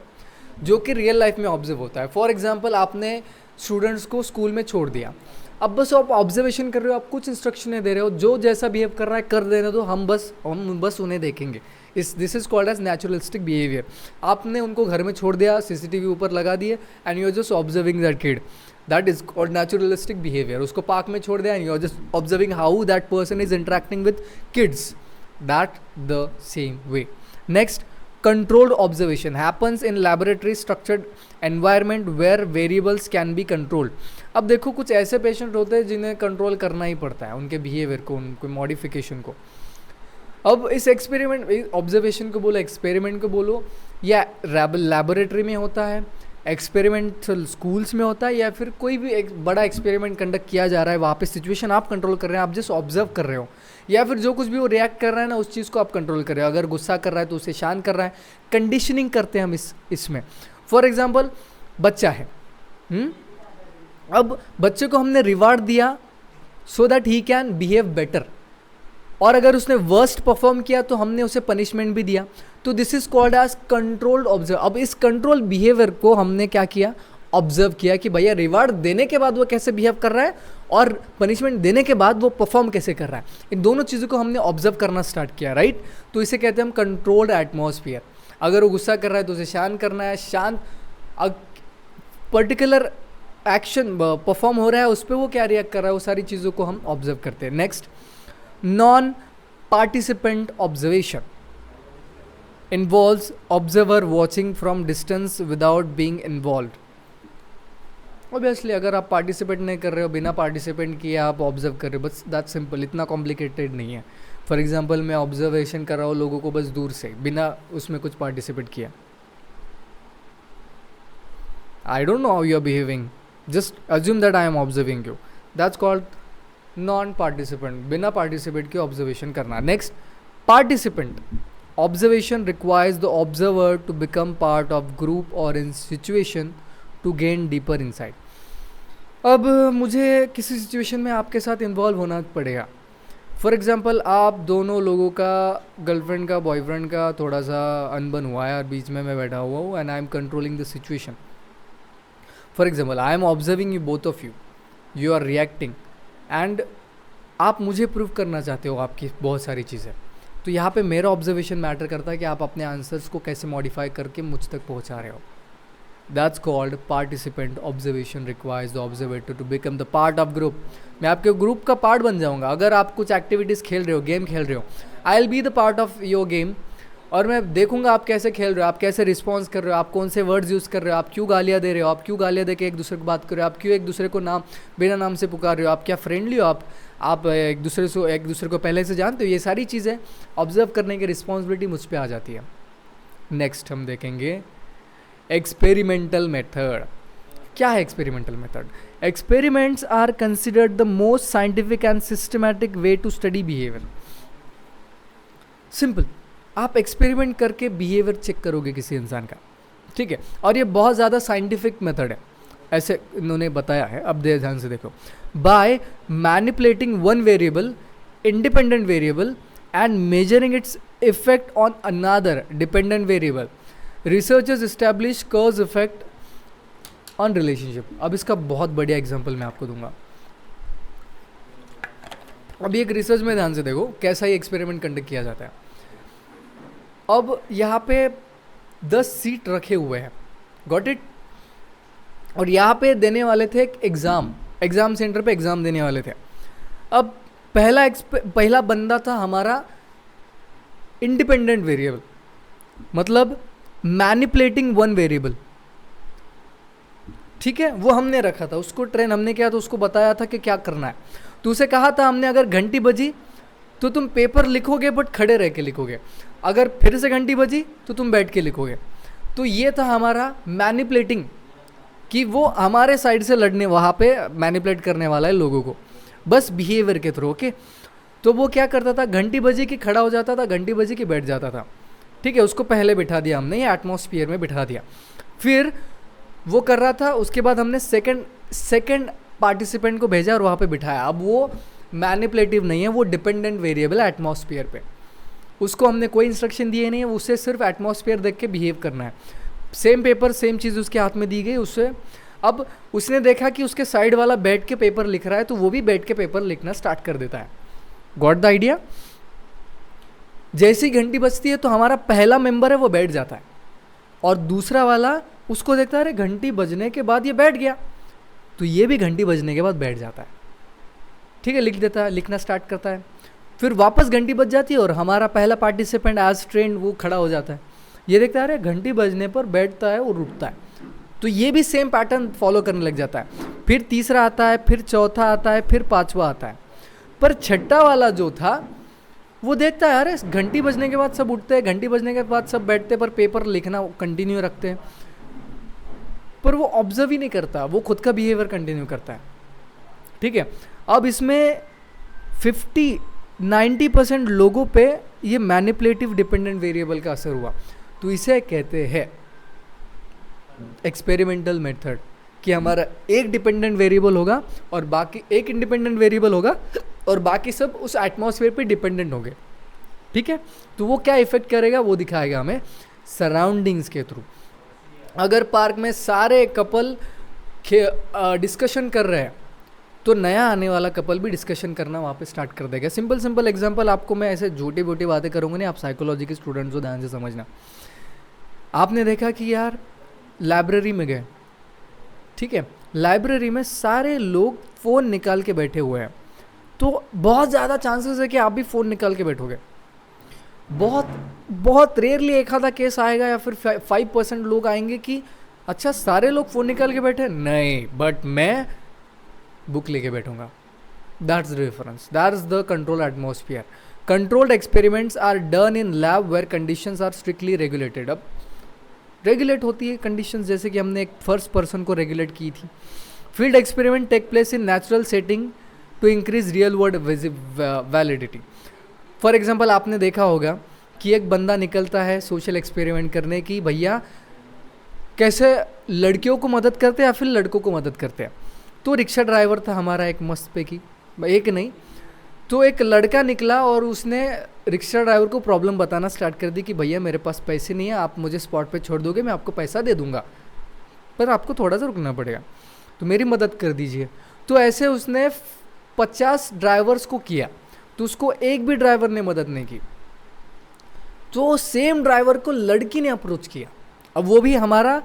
जो कि रियल लाइफ में ऑब्जर्व होता है। फॉर एग्जाम्पल, आपने स्टूडेंट्स को स्कूल में छोड़ दिया, अब बस आप ऑब्जर्वेशन कर रहे हो, आप कुछ इंस्ट्रक्शनें दे रहे हो, जो जैसा बिहेव कर रहा है कर देने दो, हम बस उन्हें देखेंगे। This is called as naturalistic behaviour. आपने उनको घर में छोड़ दिया, CCTV ऊपर लगा दिए, and you are just observing that kid, that is called naturalistic behaviour. उसको पार्क में छोड़ दिया and you are just observing how that person is interacting with kids, that the same way. Next, controlled observation happens in laboratory structured environment where variables can be controlled. अब देखो कुछ ऐसे पेशेंट होते हैं जिन्हें कंट्रोल करना ही पड़ता है, उनके बिहेवियर को, उनके मॉडिफिकेशन को. अब इस एक्सपेरिमेंट, ऑब्जर्वेशन को बोलो, एक्सपेरिमेंट को बोलो, या लैबोरेटरी में होता है, एक्सपेरिमेंटल स्कूल्स में होता है, या फिर कोई भी एक बड़ा एक्सपेरिमेंट कंडक्ट किया जा रहा है, वहाँ पे सिचुएशन आप कंट्रोल कर रहे हैं, आप जस्ट ऑब्जर्व कर रहे हो, या फिर जो कुछ भी वो रिएक्ट कर रहा है ना उस चीज़ को आप कंट्रोल कर रहे हो. अगर गुस्सा कर रहा है तो उसे शांत कर रहा है. कंडीशनिंग करते हैं हम इसमें. फॉर एग्जाम्पल बच्चा है, अब बच्चे को हमने रिवार्ड दिया so that he can behave better, और अगर उसने वर्स्ट परफॉर्म किया तो हमने उसे पनिशमेंट भी दिया. तो this is called as controlled observe. अब इस कंट्रोल बिहेवियर को हमने क्या किया, ऑब्जर्व किया कि भैया रिवार्ड देने के बाद वो कैसे बिहेव कर रहा है और पनिशमेंट देने के बाद वो परफॉर्म कैसे कर रहा है. इन दोनों चीज़ों को हमने ऑब्जर्व करना स्टार्ट किया, राइट. तो इसे कहते हैं हम कंट्रोल्ड एटमॉस्फेयर. अगर वो गुस्सा कर रहा है तो उसे शांत करना है, शांत पर्टिकुलर एक्शन परफॉर्म हो रहा है उस पर वो क्या रिएक्ट कर रहा है, वो सारी चीज़ों को हम ऑब्जर्व करते हैं. Next, non participant observation involves observer watching from distance without being involved. Obviously अगर आप पार्टिसिपेट नहीं कर रहे हो, बिना पार्टिसिपेंट किए आप ऑब्जर्व कर रहे हो, बस दैट सिंपल, इतना कॉम्प्लिकेटेड नहीं है. फॉर एग्जांपल मैं ऑब्जर्वेशन कर रहा हूँ लोगों को बस दूर से, बिना उसमें कुछ पार्टिसिपेट किया. I don't know how you are behaving, just assume that I am observing you. That's called non participant, बिना पार्टिसिपेट के ऑब्जर्वेशन करना. Next, participant observation requires the observer to become part of group or in situation to gain deeper insight. अब मुझे किसी सिचुएशन में आपके साथ इन्वॉल्व होना पड़ेगा. फॉर एग्जांपल आप दोनों लोगों का, गर्लफ्रेंड का बॉयफ्रेंड का थोड़ा सा अनबन हुआ है और बीच में मैं बैठा हुआ हूँ and I am controlling the situation. For example I am observing you, both of you, you are reacting and आप मुझे प्रूव करना चाहते हो आपकी बहुत सारी चीज़ें. तो यहाँ पे मेरा ऑब्जर्वेशन मैटर करता है कि आप अपने आंसर्स को कैसे मॉडिफाई करके मुझ तक पहुँचा रहे हो. That's called participant observation requires the observator to become the part of group. मैं आपके ग्रुप का पार्ट बन जाऊँगा. अगर आप कुछ एक्टिविटीज़ खेल रहे हो, गेम खेल रहे हो, I will be the part of your game, और मैं देखूंगा आप कैसे खेल रहे हो, आप कैसे रिस्पॉन्स कर रहे हो, आप कौन से वर्ड्स यूज़ कर रहे हो, आप क्यों गालियाँ दे रहे हो, आप क्यों गालियाँ दे के एक दूसरे को बात कर रहे हो, आप क्यों एक दूसरे को नाम बिना नाम से पुकार रहे हो, आप क्या फ्रेंडली हो, आप एक दूसरे को पहले से जानते हो. ये सारी चीज़ें ऑब्जर्व करने की रिस्पॉन्सिबिलिटी मुझ पर आ जाती है. नेक्स्ट हम देखेंगे एक्सपेरिमेंटल मेथड. क्या है experimental method? Experiments are considered the most scientific and systematic way to study behaviour. Simple, आप एक्सपेरिमेंट करके बिहेवियर चेक करोगे किसी इंसान का, ठीक है, और ये बहुत ज़्यादा साइंटिफिक मेथड है, ऐसे इन्होंने बताया है. अब ध्यान से देखो. By manipulating one variable, independent variable, and measuring its effect on another dependent variable, researchers establish cause effect on relationship. अब इसका बहुत बढ़िया एग्जांपल मैं आपको दूंगा. अभी एक रिसर्च में ध्यान से देखो कैसा ये एक्सपेरिमेंट कंडक्ट किया जाता है. अब यहाँ पे 10 सीट रखे हुए हैं, गॉट इट, और यहाँ पे देने वाले थे एक एग्ज़ाम सेंटर पे एग्ज़ाम देने वाले थे. अब पहला बंदा था हमारा इंडिपेंडेंट वेरिएबल, मतलब मैनिपुलेटिंग वन वेरिएबल, ठीक है, वो हमने रखा था, उसको ट्रेन हमने किया, तो उसको बताया था कि क्या करना है. तो उसे कहा था हमने, अगर घंटी बजी तो तुम पेपर लिखोगे बट खड़े रह के लिखोगे, अगर फिर से घंटी बजी तो तुम बैठ के लिखोगे. तो ये था हमारा मैनिपुलेटिंग, कि वो हमारे साइड से लड़ने, वहाँ पे मैनिपुलेट करने वाला है लोगों को बस बिहेवियर के थ्रू. ओके, तो वो क्या करता था, घंटी बजी की खड़ा हो जाता था, घंटी बजी की बैठ जाता था, ठीक है. उसको पहले बिठा दिया हमने, ये एटमॉस्फेयर में बिठा दिया, फिर वो कर रहा था, उसके बाद हमने सेकंड पार्टिसिपेंट को भेजा और वहाँ पे बिठाया. अब वो मैनिपुलेटिव नहीं है, वो डिपेंडेंट वेरिएबल है एटमॉस्फेयर पे, उसको हमने कोई इंस्ट्रक्शन दिए नहीं है, उसे सिर्फ एटमॉस्फेयर देख के बिहेव करना है. सेम पेपर सेम चीज़ उसके हाथ में दी गई उससे. अब उसने देखा कि उसके साइड वाला बैठ के पेपर लिख रहा है, तो वो भी बैठ के पेपर लिखना स्टार्ट कर देता है. Got the idea? जैसी घंटी बजती है तो हमारा पहला मेंबर है वो बैठ जाता है, और दूसरा वाला उसको देखता है, अरे घंटी बजने के बाद ये बैठ गया, तो ये भी घंटी बजने के बाद बैठ जाता है, ठीक है, लिख देता है, लिखना स्टार्ट करता है. फिर वापस घंटी बज जाती है और हमारा पहला पार्टिसिपेंट एज ट्रेंड वो खड़ा हो जाता है, ये देखता है अरे घंटी बजने पर बैठता है और उठता है, तो ये भी सेम पैटर्न फॉलो करने लग जाता है। फिर तीसरा आता है, फिर चौथा आता है, फिर पांचवा आता है। पर छठा वाला जो था वो देखता है अरे घंटी बजने के बाद सब उठते हैं, घंटी बजने के बाद सब बैठते हैं, पर पेपर लिखना कंटिन्यू रखते हैं, पर वो ऑब्जर्व ही नहीं करता, वो खुद का बिहेवियर कंटिन्यू करता है। ठीक है, अब इसमें 90% लोगों पे ये मैनिपुलेटिव डिपेंडेंट वेरिएबल का असर हुआ। तो इसे कहते हैं एक्सपेरिमेंटल मेथड, कि हमारा एक डिपेंडेंट वेरिएबल होगा और बाकी एक इंडिपेंडेंट वेरिएबल होगा और बाकी सब उस एटमॉस्फेयर पे डिपेंडेंट होंगे। ठीक है, तो वो क्या इफेक्ट करेगा वो दिखाएगा हमें सराउंडिंग्स के थ्रू। अगर पार्क में सारे कपल डिस्कशन कर रहे हैं तो नया आने वाला कपल भी डिस्कशन करना वहाँ पे स्टार्ट कर देगा। सिंपल एग्जांपल आपको मैं ऐसे झूठी बोटी बातें करूँगा नहीं, आप साइकोलॉजी के स्टूडेंट्स हो, ध्यान से समझना। आपने देखा कि यार लाइब्रेरी में गए, ठीक है, लाइब्रेरी में सारे लोग फ़ोन निकाल के बैठे हुए हैं, तो बहुत ज़्यादा चांसेस है कि आप भी फ़ोन निकाल के बैठोगे। बहुत रेयरली एक आधा केस आएगा या फिर 5% लोग आएंगे कि अच्छा सारे लोग फ़ोन निकाल के बैठे, नहीं बट मैं बुक लेके बैठूंगा। That's the difference, that's the control atmosphere. Controlled experiments are done in lab where conditions are strictly regulated. अब रेगुलेट होती है कंडीशंस, जैसे कि हमने एक फर्स्ट पर्सन को रेगुलेट की थी। Field experiment take place in natural setting to increase real world validity. For example आपने देखा होगा कि एक बंदा निकलता है सोशल एक्सपेरिमेंट करने की, भैया कैसे लड़कियों को मदद करते हैं या फिर लड़कों को मदद करते हैं। तो रिक्शा ड्राइवर था हमारा एक मस्त पे की, एक नहीं तो एक लड़का निकला और उसने रिक्शा ड्राइवर को प्रॉब्लम बताना स्टार्ट कर दी कि भैया मेरे पास पैसे नहीं है, आप मुझे स्पॉट पे छोड़ दोगे, मैं आपको पैसा दे दूंगा, पर आपको थोड़ा सा रुकना पड़ेगा, तो मेरी मदद कर दीजिए। तो ऐसे उसने 50 ड्राइवर्स को किया, तो उसको एक भी ड्राइवर ने मदद नहीं की। तो सेम ड्राइवर को लड़की ने अप्रोच किया, अब वो भी हमारा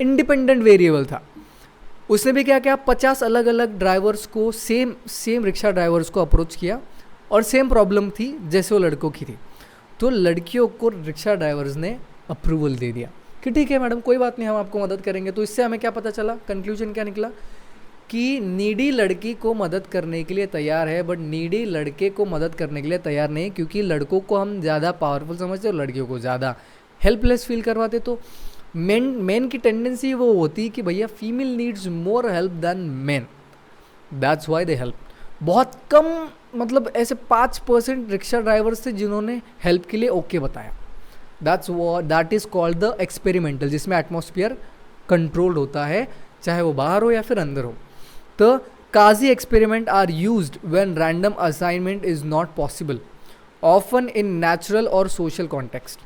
इंडिपेंडेंट वेरिएबल था। उसने भी क्या किया, 50 अलग अलग ड्राइवर्स को, सेम रिक्शा ड्राइवर्स को अप्रोच किया और सेम प्रॉब्लम थी जैसे वो लड़कों की थी। तो लड़कियों को रिक्शा ड्राइवर्स ने अप्रूवल दे दिया कि ठीक है मैडम कोई बात नहीं, हम आपको मदद करेंगे। तो इससे हमें क्या पता चला, कंक्लूजन क्या निकला कि नीडी लड़की को मदद करने के लिए तैयार है, बट नीडी लड़के को मदद करने के लिए तैयार नहीं, क्योंकि लड़कों को हम ज़्यादा पावरफुल समझते और लड़कियों को ज़्यादा हेल्पलेस फील करवाते। तो मेन की टेंडेंसी वो होती कि भैया female needs more help than men, that's why they help. बहुत कम, मतलब ऐसे 5% रिक्शा ड्राइवर्स थे जिन्होंने हेल्प के लिए ओके बताया। That is called the experimental, जिसमें एटमॉस्फेयर कंट्रोल्ड होता है, चाहे वो बाहर हो या फिर अंदर हो। तो quasi experiment are used when random assignment is not possible, often in natural और सोशल कॉन्टेक्स्ट।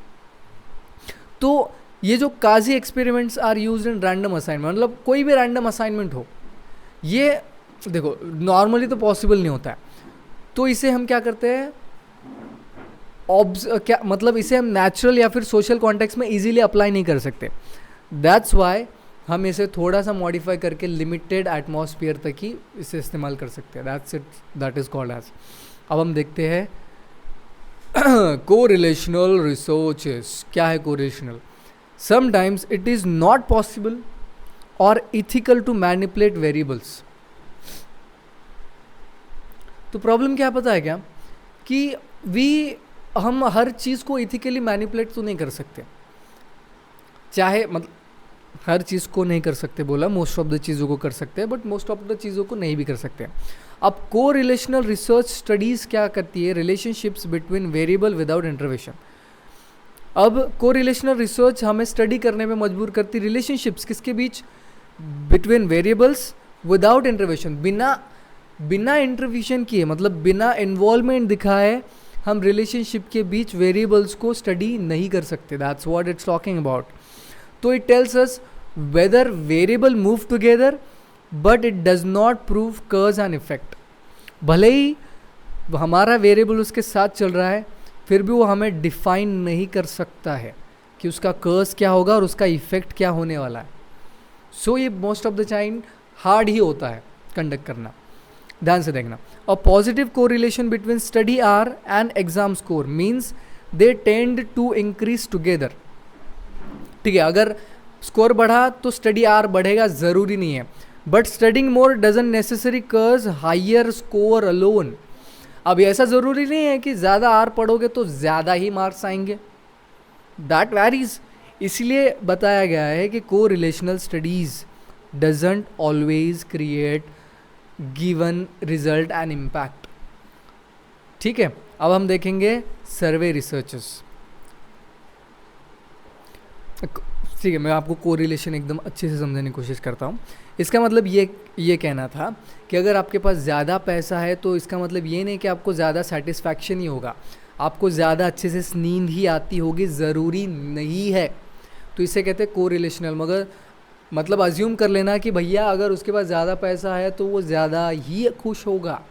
तो ये जो quasi experiments are used in random assignment, मतलब कोई भी रैंडम असाइनमेंट हो, ये देखो नॉर्मली तो पॉसिबल नहीं होता है, तो इसे हम क्या करते हैं, क्या मतलब इसे हम नेचुरल या फिर सोशल कॉन्टेक्स्ट में इजीली अप्लाई नहीं कर सकते। दैट्स वाई हम इसे थोड़ा सा मॉडिफाई करके लिमिटेड एटमॉस्फेयर तक ही इसे इस्तेमाल कर सकते हैं। That's it, that is called as. अब हम देखते हैं कोरिलेशनल रिसर्चेस। क्या है correlational? Sometimes it is not possible और इथिकल टू मैनिपुलेट वेरिएबल्स। तो प्रॉब्लम क्या पता है क्या, कि हम हर चीज़ को इथिकली मैनिपुलेट तो नहीं कर सकते, चाहे मतलब हर चीज़ को नहीं कर सकते बोला, मोस्ट ऑफ द चीज़ों को कर सकते हैं, बट मोस्ट ऑफ द चीज़ों को नहीं भी कर सकते। अब को रिलेशनल रिसर्च स्टडीज़ क्या करती है, relationships between variable without intervention. अब को रिलेशनल रिसर्च हमें स्टडी करने में मजबूर करती रिलेशनशिप्स किसके बीच, बिटवीन वेरिएबल्स विदाउट इंटरवेंशन, बिना इंटरवेंशन किए, मतलब बिना इन्वॉल्वमेंट दिखाए हम रिलेशनशिप के बीच वेरिएबल्स को स्टडी नहीं कर सकते। That's what it's talking about. तो it tells us whether variable move together but it does not prove cause and effect. भले ही हमारा वेरिएबल उसके साथ चल रहा है, फिर भी वो हमें डिफाइन नहीं कर सकता है कि उसका कॉज क्या होगा और उसका इफेक्ट क्या होने वाला है। सो ये most of the time hard ही होता है कंडक्ट करना। ध्यान से देखना, a positive correlation between study hour and exam score means they tend to increase together. ठीक है, अगर स्कोर बढ़ा तो स्टडी आर बढ़ेगा, ज़रूरी नहीं है, but studying more doesn't necessary कज हायर स्कोर अलोन। अब ऐसा ज़रूरी नहीं है कि ज़्यादा आर पढ़ोगे तो ज़्यादा ही मार्क्स आएंगे, दैट वैरीज। इसलिए बताया गया है कि को relational studies doesn't always create given result and impact. ठीक है, अब हम देखेंगे सर्वे रिसर्चेस। ठीक है, मैं आपको कोरिलेशन एकदम अच्छे से समझाने की कोशिश करता हूँ। इसका मतलब ये कहना था कि अगर आपके पास ज़्यादा पैसा है तो इसका मतलब ये नहीं कि आपको ज़्यादा सेटिस्फैक्शन ही होगा, आपको ज़्यादा अच्छे से नींद ही आती होगी, ज़रूरी नहीं है। तो इसे कहते हैं कोरिलेशनल। मगर मतलब अज्यूम कर लेना कि भैया अगर उसके पास ज़्यादा पैसा है तो वो ज़्यादा ही खुश होगा,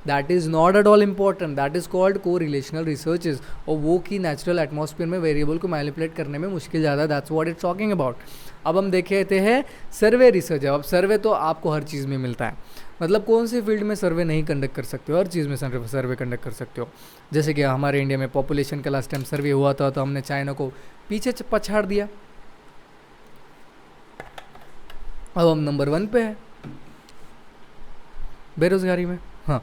that is not at all important, that is called को रिलेशनल रिसर्चेज। और वो कि नेचुरल एटमॉस्फेयर में वेरिएबल को मैनिपुलेट करने में मुश्किल ज़्यादा, that's what it's talking about. अब हम देखे थे हैं सर्वे रिसर्च। अब सर्वे तो आपको हर चीज़ में मिलता है, मतलब कौन सी फील्ड में सर्वे नहीं कंडक्ट कर सकते हो, हर चीज़ में सर्वे कंडक्ट कर सकते हो। जैसे कि हमारे इंडिया में पॉपुलेशन का लास्ट टाइम सर्वे हुआ था तो हमने चाइना को पीछे पछाड़ दिया, अब हम नंबर 1 पे है बेरोजगारी में। हाँ,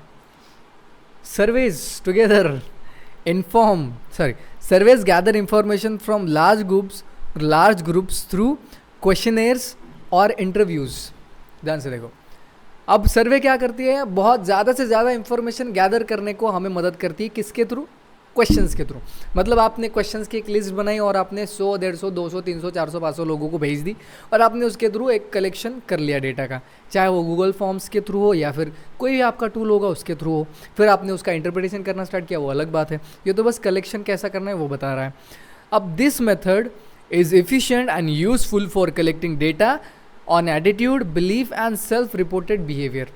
surveys gather information from large groups through questionnaires और इंटरव्यूज। ध्यान से देखो, अब सर्वे क्या करती है, बहुत ज़्यादा से ज़्यादा इंफॉर्मेशन गैदर करने को हमें मदद करती है, किसके थ्रू, क्वेश्चंस के थ्रू। मतलब आपने क्वेश्चंस की एक लिस्ट बनाई और आपने 100, 150, 200, 300, 400, 500 लोगों को भेज दी और आपने उसके थ्रू एक कलेक्शन कर लिया डेटा का, चाहे वो गूगल फॉर्म्स के थ्रू हो या फिर कोई भी आपका टूल होगा उसके थ्रू हो। फिर आपने उसका इंटरप्रिटेशन करना स्टार्ट किया, वो अलग बात है, ये तो बस कलेक्शन कैसा करना है वो बता रहा है। अब this method is efficient and useful for collecting data on attitude, belief and self reported behaviour.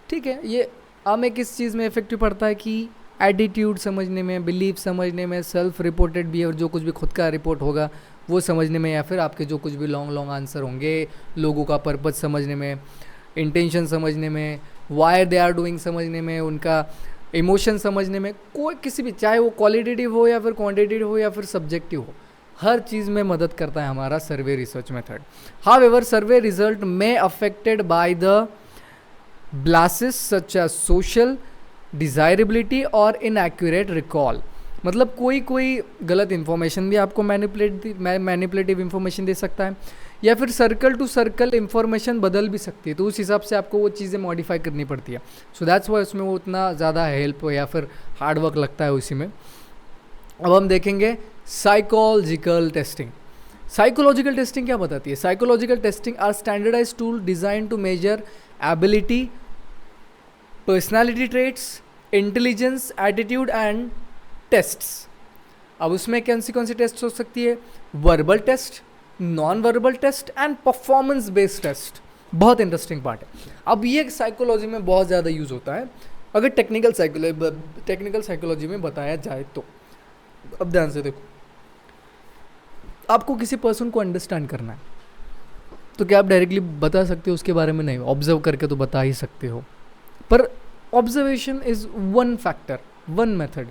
ठीक है, ये हमें किस चीज़ में इफेक्टिव पड़ता है कि एटीट्यूड समझने में, बिलीफ समझने में, सेल्फ रिपोर्टेड बिहेवियर जो कुछ भी खुद का रिपोर्ट होगा वो समझने में, या फिर आपके जो कुछ भी लॉन्ग आंसर होंगे, लोगों का पर्पज समझने में, इंटेंशन समझने में, वाई दे आर डूइंग समझने में, उनका इमोशन समझने में, कोई किसी भी, चाहे वो क्वालिटेटिव हो या फिर क्वांटिटेटिव हो या फिर सब्जेक्टिव हो, हर चीज़ में मदद करता है हमारा सर्वे रिसर्च मेथड। हाउएवर सर्वे रिजल्ट में affected by the biases such as social डिज़ायरेबिलिटी और इनएक्यूरेट रिकॉल। मतलब कोई गलत इन्फॉर्मेशन भी आपको मैनिपुलेटिव इन्फॉर्मेशन दे सकता है, या फिर सर्कल टू सर्कल इन्फॉर्मेशन बदल भी सकती है, तो उस हिसाब से आपको वो चीज़ें मॉडिफाई करनी पड़ती है। सो दैट्स वाई उसमें वो उतना ज़्यादा हेल्प या फिर हार्ड वर्क लगता है उसी में। अब हम देखेंगे साइकोलॉजिकल टेस्टिंग। साइकोलॉजिकल टेस्टिंग क्या बताती है? Psychological testing are standardized tool design to measure ability, personality traits, intelligence, attitude and tests. अब उसमें कौन सी टेस्ट हो सकती है? Verbal test, non verbal test and performance based test. बहुत इंटरेस्टिंग पार्ट है। अब ये साइकोलॉजी में बहुत ज़्यादा यूज़ होता है अगर टेक्निकल साइकोलॉजी में बताया जाए तो। अब ध्यान से देखो, आपको किसी पर्सन को अंडरस्टैंड करना है तो क्या आप डायरेक्टली बता सकते हो उसके बारे में? नहीं, ऑब्जर्व करके तो बता ही सकते हो, पर observation is one factor, one method.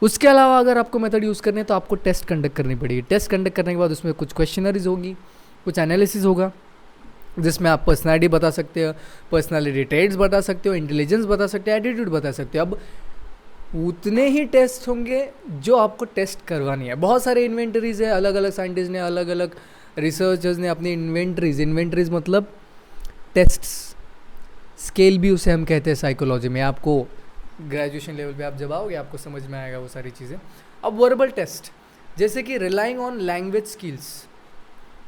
उसके अलावा अगर आपको मेथड यूज़ करने तो आपको टेस्ट कंडक्ट करनी पड़ेगी। टेस्ट कंडक्ट करने के बाद उसमें कुछ क्वेश्चनरीज होगी, कुछ एनालिसिस होगा, जिसमें आप पर्सनालिटी बता सकते हो, पर्सनालिटी ट्रेट्स बता सकते हो, इंटेलिजेंस बता सकते हो, एटीट्यूड बता सकते हो। अब उतने ही टेस्ट होंगे जो आपको टेस्ट करवानी है। बहुत सारे इन्वेंटरीज है, अलग अलग साइंटिस्ट ने, अलग अलग रिसर्चर्स ने अपनी इन्वेंटरीज मतलब टेस्ट्स, स्केल भी उसे हम कहते हैं साइकोलॉजी में। आपको ग्रेजुएशन लेवल पे आप जब आओगे आपको समझ में आएगा वो सारी चीज़ें। अब वर्बल टेस्ट, जैसे कि रिलाइंग ऑन लैंग्वेज स्किल्स।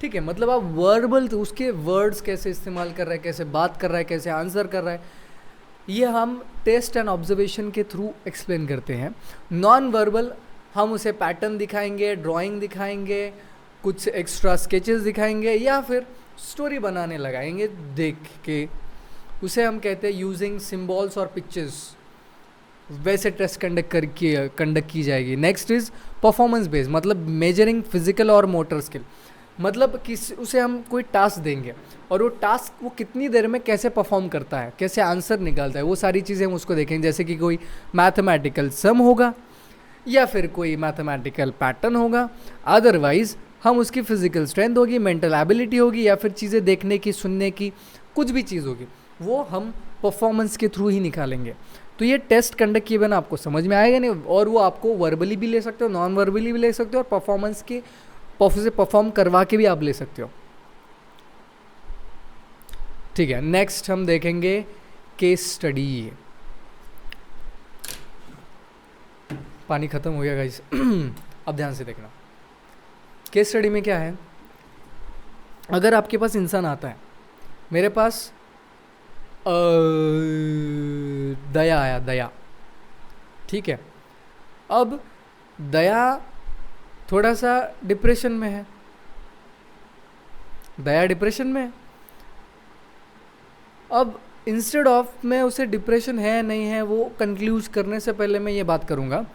ठीक है, मतलब आप वर्बल, उसके वर्ड्स कैसे इस्तेमाल कर रहा है, कैसे बात कर रहा है, कैसे आंसर कर रहा है, ये हम टेस्ट एंड ऑब्जर्वेशन के थ्रू एक्सप्लेन करते हैं। नॉन वर्बल, हम उसे पैटर्न दिखाएंगे, ड्राइंग दिखाएंगे, कुछ एक्स्ट्रा स्केचेस दिखाएंगे, या फिर स्टोरी बनाने लगाएंगे देख के, उसे हम कहते हैं यूजिंग सिम्बॉल्स और पिक्चर्स। वैसे टेस्ट कंडक्ट की जाएगी। नेक्स्ट इज परफॉर्मेंस बेस्ड, मतलब मेजरिंग फिजिकल और मोटर स्किल। मतलब उसे हम कोई टास्क देंगे और वो टास्क वो कितनी देर में कैसे परफॉर्म करता है, कैसे आंसर निकालता है, वो सारी चीज़ें हम उसको देखेंगे। जैसे कि कोई मैथमेटिकल सम होगा या फिर कोई मैथमेटिकल पैटर्न होगा, अदरवाइज हम उसकी फिजिकल स्ट्रेंथ होगी, मेंटल एबिलिटी होगी, या फिर चीज़ें देखने की, सुनने की, कुछ भी चीज़ होगी, वो हम परफॉर्मेंस के थ्रू ही निकालेंगे। तो ये टेस्ट कंडक्ट किए बिना आपको समझ में आएगा नहीं, और वो आपको वर्बली भी ले सकते हो, नॉन वर्बली भी ले सकते हो, और परफॉर्मेंस के से परफॉर्म करवा के भी आप ले सकते हो। ठीक है, नेक्स्ट हम देखेंगे केस स्टडी। पानी खत्म हो गया गाइस। अब ध्यान से देखना, केस स्टडी में क्या है, अगर आपके पास इंसान आता है, मेरे पास दया आया, दया, ठीक है, अब दया थोड़ा सा डिप्रेशन में है, दया डिप्रेशन में है। अब इंस्टेड ऑफ मैं उसे डिप्रेशन है नहीं है वो कंक्लूज करने से पहले मैं ये बात करूँगा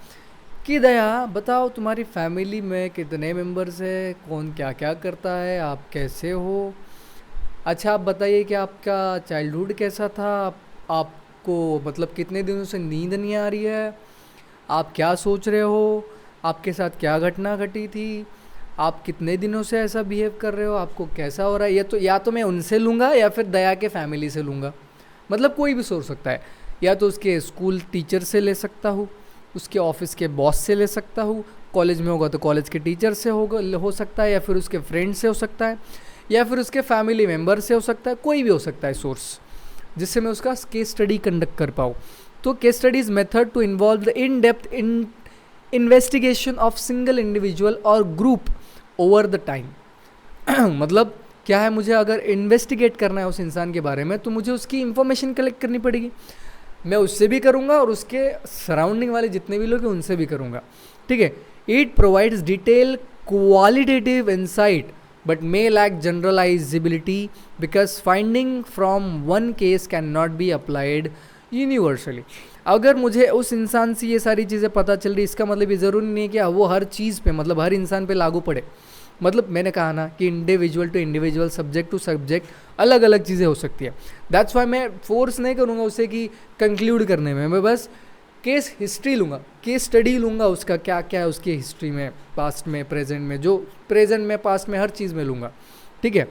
कि दया बताओ तुम्हारी फैमिली में कितने मेंबर्स है, कौन क्या क्या करता है, आप कैसे हो, अच्छा आप बताइए कि आपका चाइल्डहुड कैसा था, आपको मतलब कितने दिनों से नींद नहीं आ रही है, आप क्या सोच रहे हो, आपके साथ क्या घटना घटी थी, आप कितने दिनों से ऐसा बिहेव कर रहे हो, आपको कैसा हो रहा है। ये तो या तो मैं उनसे लूँगा या फिर दया के फैमिली से लूँगा, मतलब कोई भी सोच सकता है, या तो उसके स्कूल टीचर से ले सकता हूँ, उसके ऑफिस के बॉस से ले सकता हूँ, कॉलेज में होगा तो कॉलेज के टीचर से हो सकता है, या फिर उसके फ्रेंड से हो सकता है, या फिर उसके फैमिली मेम्बर से हो सकता है, कोई भी हो सकता है सोर्स जिससे मैं उसका केस स्टडी कंडक्ट कर पाऊँ। तो case studies method to involve the in depth investigation of single individual और ग्रुप ओवर द टाइम। मतलब क्या है, मुझे अगर इन्वेस्टिगेट करना है उस इंसान के बारे में तो मुझे उसकी इंफॉर्मेशन कलेक्ट करनी पड़ेगी, मैं उससे भी करूँगा और उसके सराउंडिंग वाले जितने भी लोग हैं उनसे भी करूँगा, ठीक है। It provides detail qualitative insight but may lack generalizability because finding from one case cannot be applied universally। अगर मुझे उस इंसान से ये सारी चीज़ें पता चल रही, इसका मतलब ये ज़रूरी नहीं है कि वो हर चीज़ पे, मतलब हर इंसान पे लागू पड़े। मतलब मैंने कहा ना कि individual to individual, subject to subject अलग अलग चीज़ें हो सकती है। दैट्स वाई मैं फोर्स नहीं करूँगा उसे कि कंक्लूड करने में, मैं बस केस हिस्ट्री लूँगा, केस स्टडी लूँगा, उसका क्या क्या है उसकी हिस्ट्री में, पास्ट में, प्रेजेंट में, जो प्रेजेंट में, पास्ट में, हर चीज़ में लूँगा, ठीक है।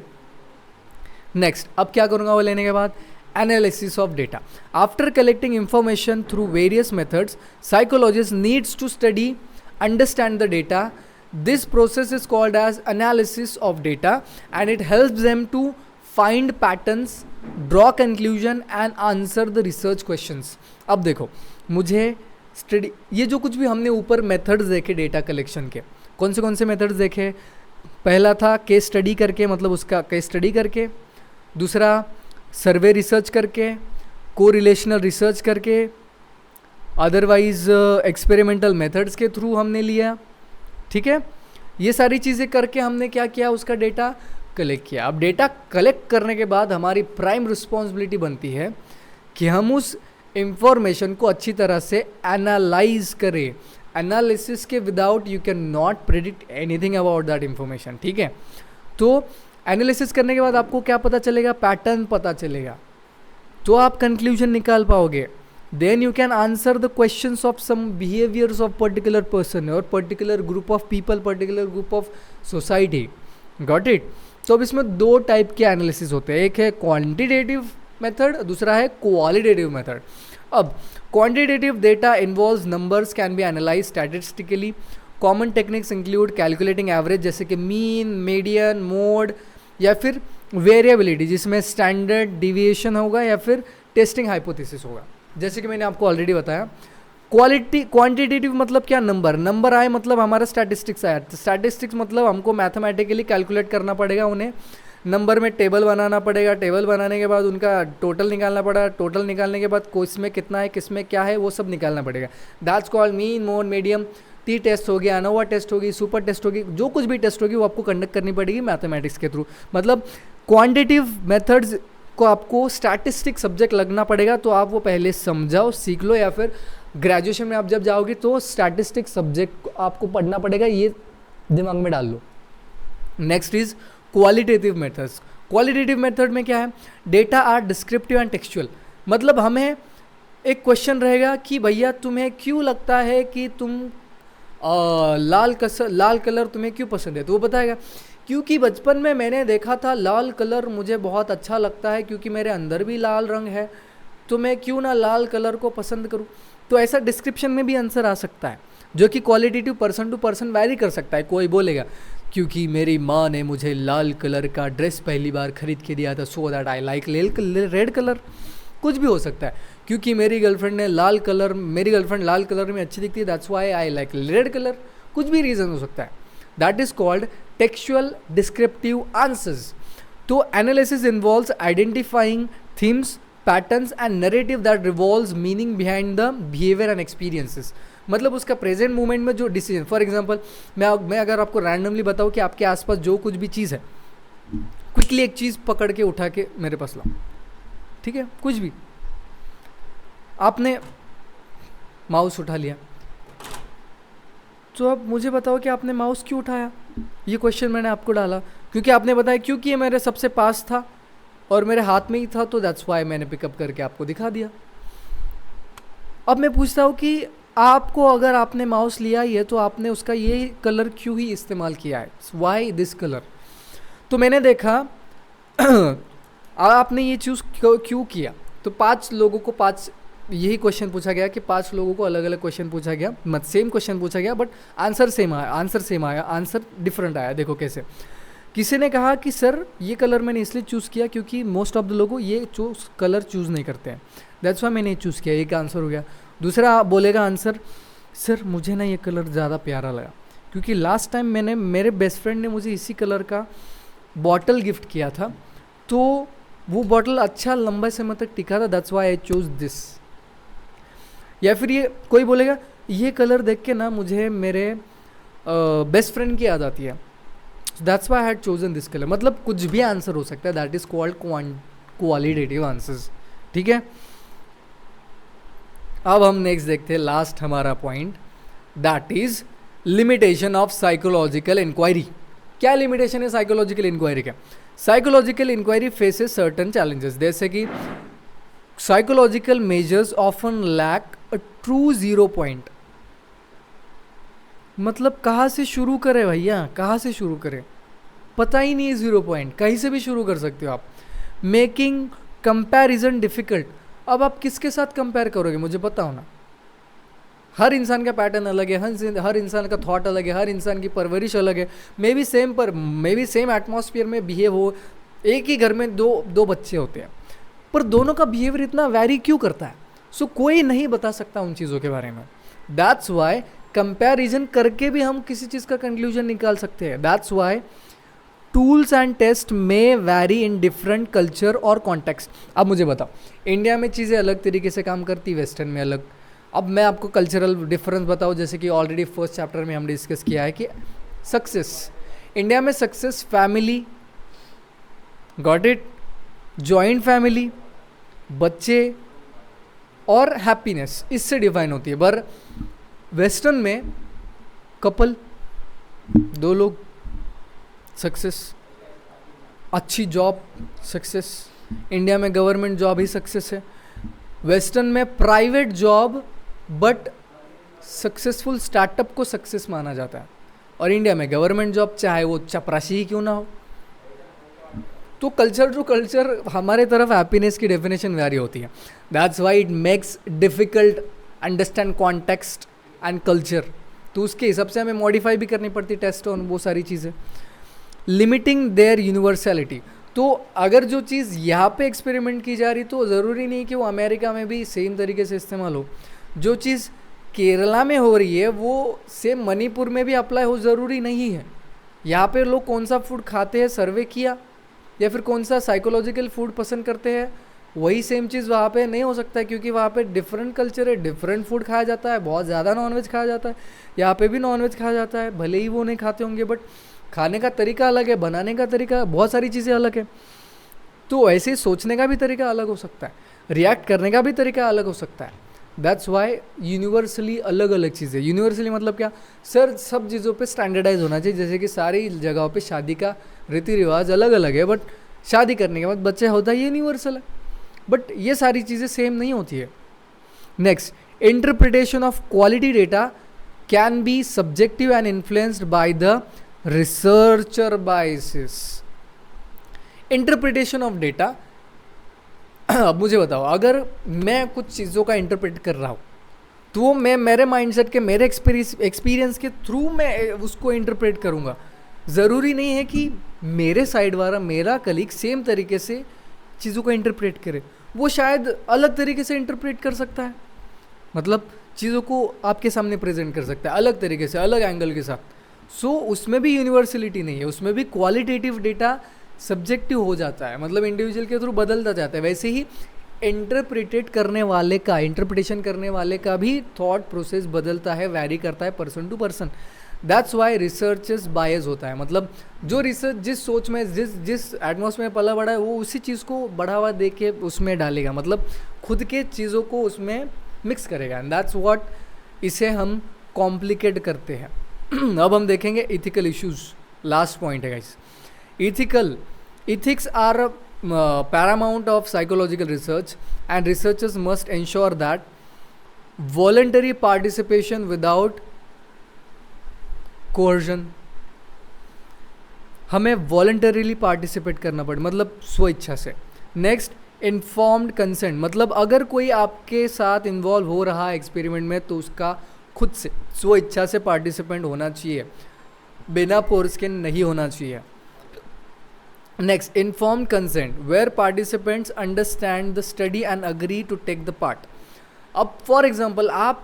नेक्स्ट अब क्या करूँगा वो लेने के बाद, analysis of data. After collecting information through various methods, psychologist needs to study understand the data. This process is called as analysis of data and it helps them to find patterns, draw conclusion and answer the research questions. अब देखो, मुझे स्टडी, ये जो कुछ भी हमने ऊपर मेथड्स देखे डेटा कलेक्शन के, कौन से मेथड्स देखे, पहला था केस स्टडी करके, मतलब उसका केस स्टडी करके, दूसरा सर्वे रिसर्च करके, को रिलेशनल रिसर्च करके, अदरवाइज एक्सपेरिमेंटल मेथड्स के थ्रू हमने लिया, ठीक है। ये सारी चीज़ें करके हमने क्या किया, उसका डेटा कलेक्ट किया। अब डेटा कलेक्ट करने के बाद हमारी प्राइम रिस्पॉन्सिबिलिटी बनती है कि हम उस इंफॉर्मेशन को अच्छी तरह से एनालाइज करें। एनालिसिस के without you can not predict anything about that information, ठीक है। तो एनालिसिस करने के बाद आपको क्या पता चलेगा, पैटर्न पता चलेगा, तो आप कंक्लूजन निकाल पाओगे। Then you can answer the questions of some behaviours of particular person और particular group of people, particular group of society. Got it. तो अब इसमें दो टाइप के एनालिसिस होते हैं, एक है क्वांटिटेटिव मेथड, दूसरा है क्वालिटेटिव मेथड। अब quantitative data involves numbers, can be analyse statistically. Common techniques include calculating average, जैसे कि मीन, मीडियन, मोड, या फिर वेरिएबिलिटी जिसमें स्टैंडर्ड डिविएशन होगा, या फिर टेस्टिंग हाइपोथेसिस होगा, जैसे कि मैंने आपको ऑलरेडी बताया। क्वांटिटेटिव मतलब क्या, नंबर आए मतलब हमारा स्टैटिस्टिक्स आया। स्टैटिस्टिक्स मतलब हमको मैथमेटिकली कैलकुलेट करना पड़ेगा, उन्हें नंबर में टेबल बनाना पड़ेगा, टेबल बनाने के बाद उनका टोटल निकालना पड़ेगा, टोटल निकालने के बाद किसमें कितना है, किसमें क्या है, वो सब निकालना पड़ेगा। That's called mean, mode, medium. T test हो गया, अनोवा टेस्ट होगी, सुपर टेस्ट होगी, जो कुछ भी टेस्ट होगी वो आपको कंडक्ट करनी पड़ेगी मैथमेटिक्स के थ्रू। मतलब क्वांटिटेटिव मेथड्स को आपको स्टैटिस्टिक्स सब्जेक्ट लगना पड़ेगा, तो आप वो पहले समझाओ, सीख लो, या फिर ग्रेजुएशन में आप जब जाओगे तो स्टैटिस्टिक्स सब्जेक्ट आपको पढ़ना पड़ेगा, ये दिमाग में डाल लो। Next is qualitative methods. Qualitative method में क्या है, data are descriptive and textual. मतलब हमें एक क्वेश्चन रहेगा कि भैया तुम्हें क्यों लगता है कि तुम लाल कलर तुम्हें क्यों पसंद है, तो वो बताएगा क्योंकि बचपन में मैंने देखा था लाल कलर मुझे बहुत अच्छा लगता है, क्योंकि मेरे अंदर भी लाल रंग है, तो मैं क्यों ना लाल कलर को पसंद करूं। तो ऐसा डिस्क्रिप्शन में भी आंसर आ सकता है, जो कि qualitative person to person vary कर सकता है। कोई बोलेगा क्योंकि मेरी माँ ने मुझे लाल कलर का ड्रेस पहली बार खरीद के दिया था, so that I like red colour. कुछ भी हो सकता है, क्योंकि मेरी गर्लफ्रेंड लाल कलर में अच्छी दिखती है, that's why I like red colour. कुछ भी रीज़न हो सकता है। That is called textual descriptive answers. तो analysis involves identifying themes, patterns and narrative that revolves meaning behind the behaviour and experiences. मतलब उसका प्रेजेंट मोमेंट में जो डिसीजन, फॉर एग्जांपल मैं अगर आपको रैंडमली बताऊँ कि आपके आसपास जो कुछ भी चीज़ है, क्विकली एक चीज़ पकड़ के उठा के मेरे पास लाओ, ठीक है, कुछ भी। आपने माउस उठा लिया, तो अब मुझे बताओ कि आपने माउस क्यों उठाया। ये क्वेश्चन मैंने आपको डाला क्योंकि आपने बताया क्योंकि ये मेरे सबसे पास था और मेरे हाथ में ही था, तो दैट्स वाई मैंने पिकअप करके आपको दिखा दिया। अब मैं पूछता हूँ कि आपको, अगर आपने माउस लिया ही है तो आपने उसका ये कलर क्यों ही इस्तेमाल किया है, वाई दिस कलर। तो मैंने देखा आपने ये चूज़ क्यों किया। तो 5 लोगों को 5 यही क्वेश्चन पूछा गया कि 5 लोगों को अलग अलग क्वेश्चन पूछा गया, मत सेम क्वेश्चन पूछा गया, बट आंसर सेम आया, आंसर डिफरेंट आया। देखो कैसे, किसी ने कहा कि सर ये कलर मैंने इसलिए चूज़ किया क्योंकि मोस्ट ऑफ द लोगों ये कलर चूज़ नहीं करते हैं, दैट्स वाई मैंने चूज़ किया, एक आंसर हो गया। दूसरा बोलेगा आंसर, सर मुझे ना ये कलर ज़्यादा प्यारा लगा क्योंकि लास्ट टाइम मेरे बेस्ट फ्रेंड ने मुझे इसी कलर का बॉटल गिफ्ट किया था, तो वो बॉटल अच्छा लंबा समय तक टिका था, that's why I choose this. या फिर ये कोई बोलेगा ये कलर देख के ना मुझे मेरे बेस्ट फ्रेंड की याद आती है, that's why I had chosen this colour. मतलब कुछ भी आंसर हो सकता है, that is called qualitative answers, ठीक है। अब हम नेक्स्ट देखते हैं लास्ट हमारा point, that is limitation of psychological inquiry. क्या लिमिटेशन है साइकोलॉजिकल इंक्वायरी का। Psychological inquiry faces certain challenges, जैसे कि psychological measures often lack a true zero point. मतलब कहाँ से शुरू करें भैया, कहाँ से शुरू करें, पता ही नहीं है जीरो पॉइंट, कहीं से भी शुरू कर सकते हो आप। मेकिंग कंपैरिजन डिफिकल्ट, अब आप किसके साथ कंपेयर करोगे, मुझे बताओ ना। हर इंसान का पैटर्न अलग है, हर इंसान का थॉट अलग है, हर इंसान की परवरिश अलग है। मे बी सेम एटमॉस्फेयर में बिहेव हो, एक ही घर में दो बच्चे होते हैं, पर दोनों का बिहेवियर इतना वैरी क्यों करता है। सो कोई नहीं बता सकता उन चीज़ों के बारे में। दैट्स वाई कंपैरिजन करके भी हम किसी चीज़ का कंक्लूजन निकाल सकते हैं। That's why tools and test में वैरी इन डिफरेंट कल्चर और कॉन्टेक्स्ट। अब मुझे बताओ, इंडिया में चीज़ें अलग तरीके से काम करती, वेस्टर्न में अलग। अब मैं आपको कल्चरल डिफरेंस बताऊँ, जैसे कि ऑलरेडी फर्स्ट चैप्टर में हम डिस्कस किया है कि सक्सेस, इंडिया में success family, got it, joint family, बच्चे और हैप्पीनेस, इससे डिफाइन होती है। पर वेस्टर्न में कपल, 2 लोग, सक्सेस, अच्छी जॉब, सक्सेस। इंडिया में गवर्नमेंट जॉब ही सक्सेस है, वेस्टर्न में private job but successful startup को सक्सेस माना जाता है, और इंडिया में गवर्नमेंट जॉब चाहे वो चपरासी ही क्यों ना हो। तो कल्चर टू कल्चर हमारे तरफ हैप्पीनेस की डेफिनेशन वेरी होती है। That's why it makes difficult understand context and culture. तो उसके हिसाब से हमें मॉडिफाई भी करनी पड़ती टेस्ट और वो सारी चीज़ें। लिमिटिंग देयर यूनिवर्सैलिटी, तो अगर जो चीज़ यहाँ पे एक्सपेरिमेंट की जा रही तो ज़रूरी नहीं कि वो अमेरिका में भी सेम तरीके से इस्तेमाल हो। जो चीज़ केरला में हो रही है वो सेम मणिपुर में भी अप्लाई हो, ज़रूरी नहीं है। यहाँ पे लोग कौन सा फूड खाते हैं सर्वे किया, या फिर कौन सा साइकोलॉजिकल फूड पसंद करते हैं, वही सेम चीज़ वहाँ पे नहीं हो सकता है, क्योंकि वहाँ पे डिफरेंट कल्चर है, डिफरेंट फूड खाया जाता है, बहुत ज़्यादा नॉनवेज खाया जाता है। यहाँ पे भी नॉनवेज खाया जाता है, भले ही वो नहीं खाते होंगे, बट खाने का तरीका अलग है, बनाने का तरीका, बहुत सारी चीज़ें अलग है। तो ऐसे ही सोचने का भी तरीका अलग हो सकता है, रिएक्ट करने का भी तरीका अलग हो सकता है। दैट्स वाई यूनिवर्सली अलग अलग चीज़ें। यूनिवर्सली मतलब क्या सर, सब चीज़ों पे स्टैंडर्डाइज होना चाहिए, जैसे कि सारी जगहों पे शादी का रीति रिवाज अलग अलग है, बट शादी करने के बाद बच्चे होता है, ये यूनिवर्सल है, बट ये सारी चीज़ें सेम नहीं होती है। Next, interpretation of quality data can be subjective and influenced by the researcher biases. Interpretation of data. अब मुझे बताओ, अगर मैं कुछ चीज़ों का इंटरप्रेट कर रहा हूँ तो वो मैं मेरे माइंडसेट के, मेरे एक्सपीरियंस के थ्रू मैं उसको इंटरप्रेट करूँगा. ज़रूरी नहीं है कि मेरे साइड वाला, मेरा कलीग सेम तरीके से चीज़ों को इंटरप्रेट करे. वो शायद अलग तरीके से इंटरप्रेट कर सकता है, मतलब चीज़ों को आपके सामने प्रेजेंट कर सकता है अलग तरीके से, अलग एंगल के साथ. सो उसमें भी यूनिवर्सलिटी नहीं है, उसमें भी क्वालिटेटिव डेटा सब्जेक्टिव हो जाता है, मतलब इंडिविजुअल के थ्रू बदलता जाता है. वैसे ही इंटरप्रिटेट करने वाले का, इंटरप्रिटेशन करने वाले का भी थॉट प्रोसेस बदलता है, वैरी करता है person to person. That's why researches bias होता है. मतलब जो रिसर्च जिस सोच में, जिस एटमॉस्फेयर में पला बड़ा है, वो उसी चीज़ को बढ़ावा दे के उसमें डालेगा, मतलब खुद के चीज़ों को उसमें मिक्स करेगा. एंड दैट्स व्हाट, इसे हम कॉम्प्लिकेट करते हैं. अब हम देखेंगे इथिकल इश्यूज. लास्ट पॉइंट है guys, ethics are paramount of psychological research, and researchers must ensure that voluntary participation without coercion. हमें वॉलंटरीली पार्टिसिपेट करना पड़े, मतलब स्वेच्छा से. नेक्स्ट, इन्फॉर्म्ड कंसेंट, मतलब अगर कोई आपके साथ इन्वॉल्व हो रहा है एक्सपेरिमेंट में तो उसका खुद से स्वेच्छा से पार्टिसिपेंट होना चाहिए, बिना फोर्स के नहीं होना चाहिए. Next, informed consent where participants understand the study and agree to take the part. अब फॉर एग्जाम्पल आप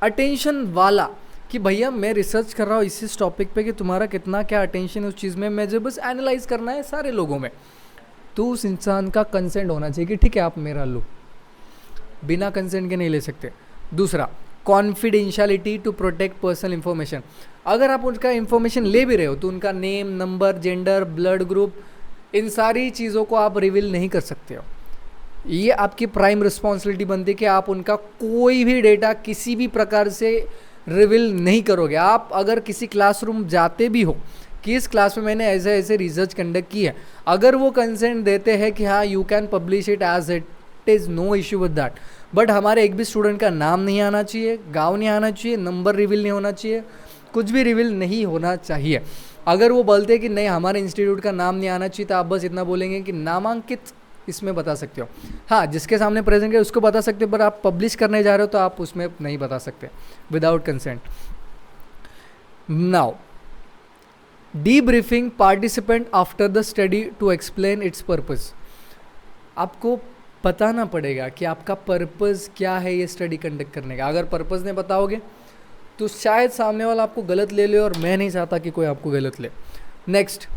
अटेंशन वाला, कि भैया मैं रिसर्च कर रहा हूँ इस टॉपिक पे कि तुम्हारा कितना क्या अटेंशन है उस चीज़ में, मुझे बस एनालाइज करना है सारे लोगों में, तो उस इंसान का कंसेंट होना चाहिए कि ठीक है आप मेरा लो. बिना कंसेंट के नहीं ले सकते. दूसरा, confidentiality to protect personal information. अगर आप उनका इंफॉर्मेशन ले भी रहे हो तो उनका name, number, gender, blood group, इन सारी चीज़ों को आप रिवील नहीं कर सकते हो. ये आपकी प्राइम रिस्पॉन्सिबिलिटी बनती है कि आप उनका कोई भी डेटा किसी भी प्रकार से रिवील नहीं करोगे. आप अगर किसी क्लासरूम जाते भी हो कि इस क्लास में मैंने ऐसे ऐसे रिसर्च कंडक्ट की है, अगर वो कंसेंट देते हैं कि हाँ you can publish it as it is, no issue with that. But हमारे एक भी स्टूडेंट का नाम नहीं आना चाहिए, गाँव नहीं आना चाहिए, नंबर रिवील नहीं होना चाहिए, कुछ भी रिवील नहीं होना चाहिए. अगर वो बोलते हैं कि नहीं हमारे इंस्टीट्यूट का नाम नहीं आना चाहिए, तो आप बस इतना बोलेंगे कि नामांकित इसमें बता सकते हो. हाँ, जिसके सामने प्रेजेंट है उसको बता सकते हो, पर आप पब्लिश करने जा रहे हो तो आप उसमें नहीं बता सकते without consent. Now, debriefing participant after the study to explain its purpose. आपको बताना पड़ेगा कि आपका पर्पस क्या है ये स्टडी कंडक्ट करने का. अगर पर्पस नहीं बताओगे तो शायद सामने वाला आपको गलत ले ले, और मैं नहीं चाहता कि कोई आपको गलत ले. Next,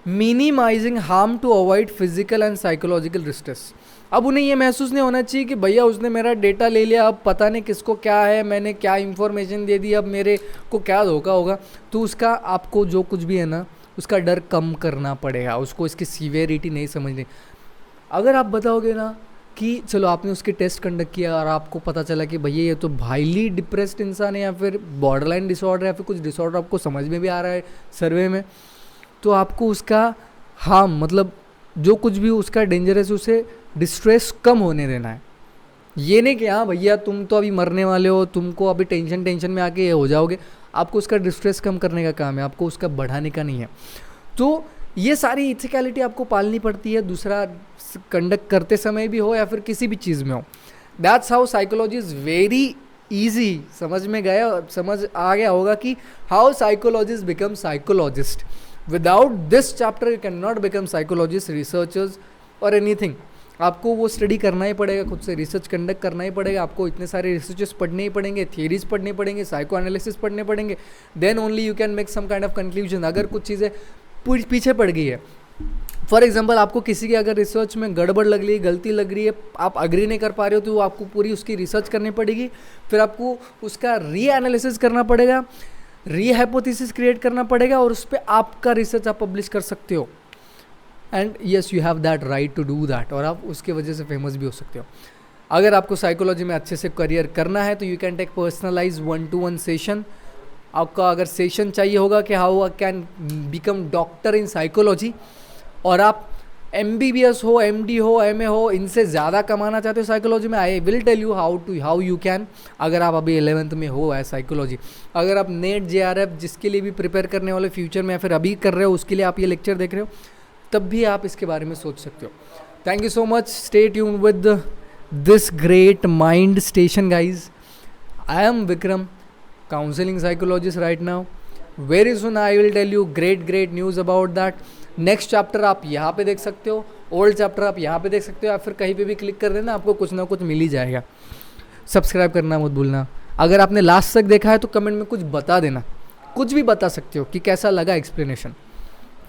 minimising harm to avoid physical and psychological distress. अब उन्हें ये महसूस नहीं होना चाहिए कि भैया उसने मेरा डेटा ले लिया, अब पता नहीं किसको क्या है, मैंने क्या इन्फॉर्मेशन दे दी, अब मेरे को क्या धोखा होगा. तो उसका आपको जो कुछ भी है ना, उसका डर कम करना पड़ेगा, उसको इसकी सीवियरिटी नहीं समझनी. अगर आप बताओगे ना कि चलो आपने उसके टेस्ट कंडक्ट किया और आपको पता चला कि भैया ये तो हाईली डिप्रेस्ड इंसान है, या फिर बॉर्डरलाइन डिसऑर्डर, या फिर कुछ डिसऑर्डर आपको समझ में भी आ रहा है सर्वे में, तो आपको उसका हार्म, मतलब जो कुछ भी उसका डेंजरस, उसे डिस्ट्रेस कम होने देना है. ये नहीं कि हाँ भैया तुम तो अभी मरने वाले हो, तुमको अभी टेंशन में आके ये हो जाओगे. आपको उसका डिस्ट्रेस कम करने का काम है, आपको उसका बढ़ाने का नहीं है. तो ये सारी इथिकलिटी आपको पालनी पड़ती है, दूसरा कंडक्ट करते समय भी हो या फिर किसी भी चीज़ में हो. That's how psychology is very easy. समझ में गया, समझ आ गया होगा कि how psychologist become psychologist. Without this chapter you can not become psychologist, researchers और एनीथिंग. आपको वो स्टडी करना ही पड़ेगा, खुद से रिसर्च कंडक्ट करना ही पड़ेगा. आपको इतने सारे रिसर्चेस पढ़ने ही पड़ेंगे, थियरीज पढ़ने पड़ेंगे, साइको एनालिसिस पढ़ने पड़ेंगे. Then only you can make some kind of conclusion. अगर कुछ चीज़ें पीछे पड़ गई है, फॉर एग्जाम्पल आपको किसी की अगर रिसर्च में गड़बड़ लग रही है, गलती लग रही है, आप अग्री नहीं कर पा रहे हो, तो आपको पूरी उसकी रिसर्च करनी पड़ेगी. फिर आपको उसका री एनालिसिस करना पड़ेगा, री हाइपोथेसिस क्रिएट करना पड़ेगा, और उस पर आपका रिसर्च आप पब्लिश कर सकते हो. And yes, you have that right to do that, और आप उसके वजह से फेमस भी हो सकते हो. अगर आपको साइकोलॉजी में अच्छे से करियर करना है तो you can take personalise 1-to-1 session. आपका अगर सेशन चाहिए होगा कि how I can become doctor in psychology, और आप MBBS हो, MD हो, MA हो, इनसे ज़्यादा कमाना चाहते हो साइकोलॉजी में, I will tell you how you can. अगर आप अभी 11th में हो एज साइकोलॉजी, अगर आप नेट JRF जिसके लिए भी प्रिपेयर करने वाले फ्यूचर में या फिर अभी कर रहे हो उसके लिए आप ये लेक्चर देख रहे हो, तब भी आप इसके बारे में सोच सकते हो। Thank you so much, stay tune with this great mind station guys. I am Vikram, counselling psychologist right now. Very soon I will tell you great news about that. Next chapter आप यहाँ पे देख सकते हो, ओल्ड चैप्टर आप यहाँ पे देख सकते हो, या फिर कहीं पे भी क्लिक कर देना, आपको कुछ ना कुछ मिल ही जाएगा। सब्सक्राइब करना मत भूलना। अगर आपने लास्ट तक देखा है तो कमेंट में कुछ बता देना, कुछ भी बता सकते हो कि कैसा लगा एक्सप्लेनेशन।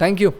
Thank you.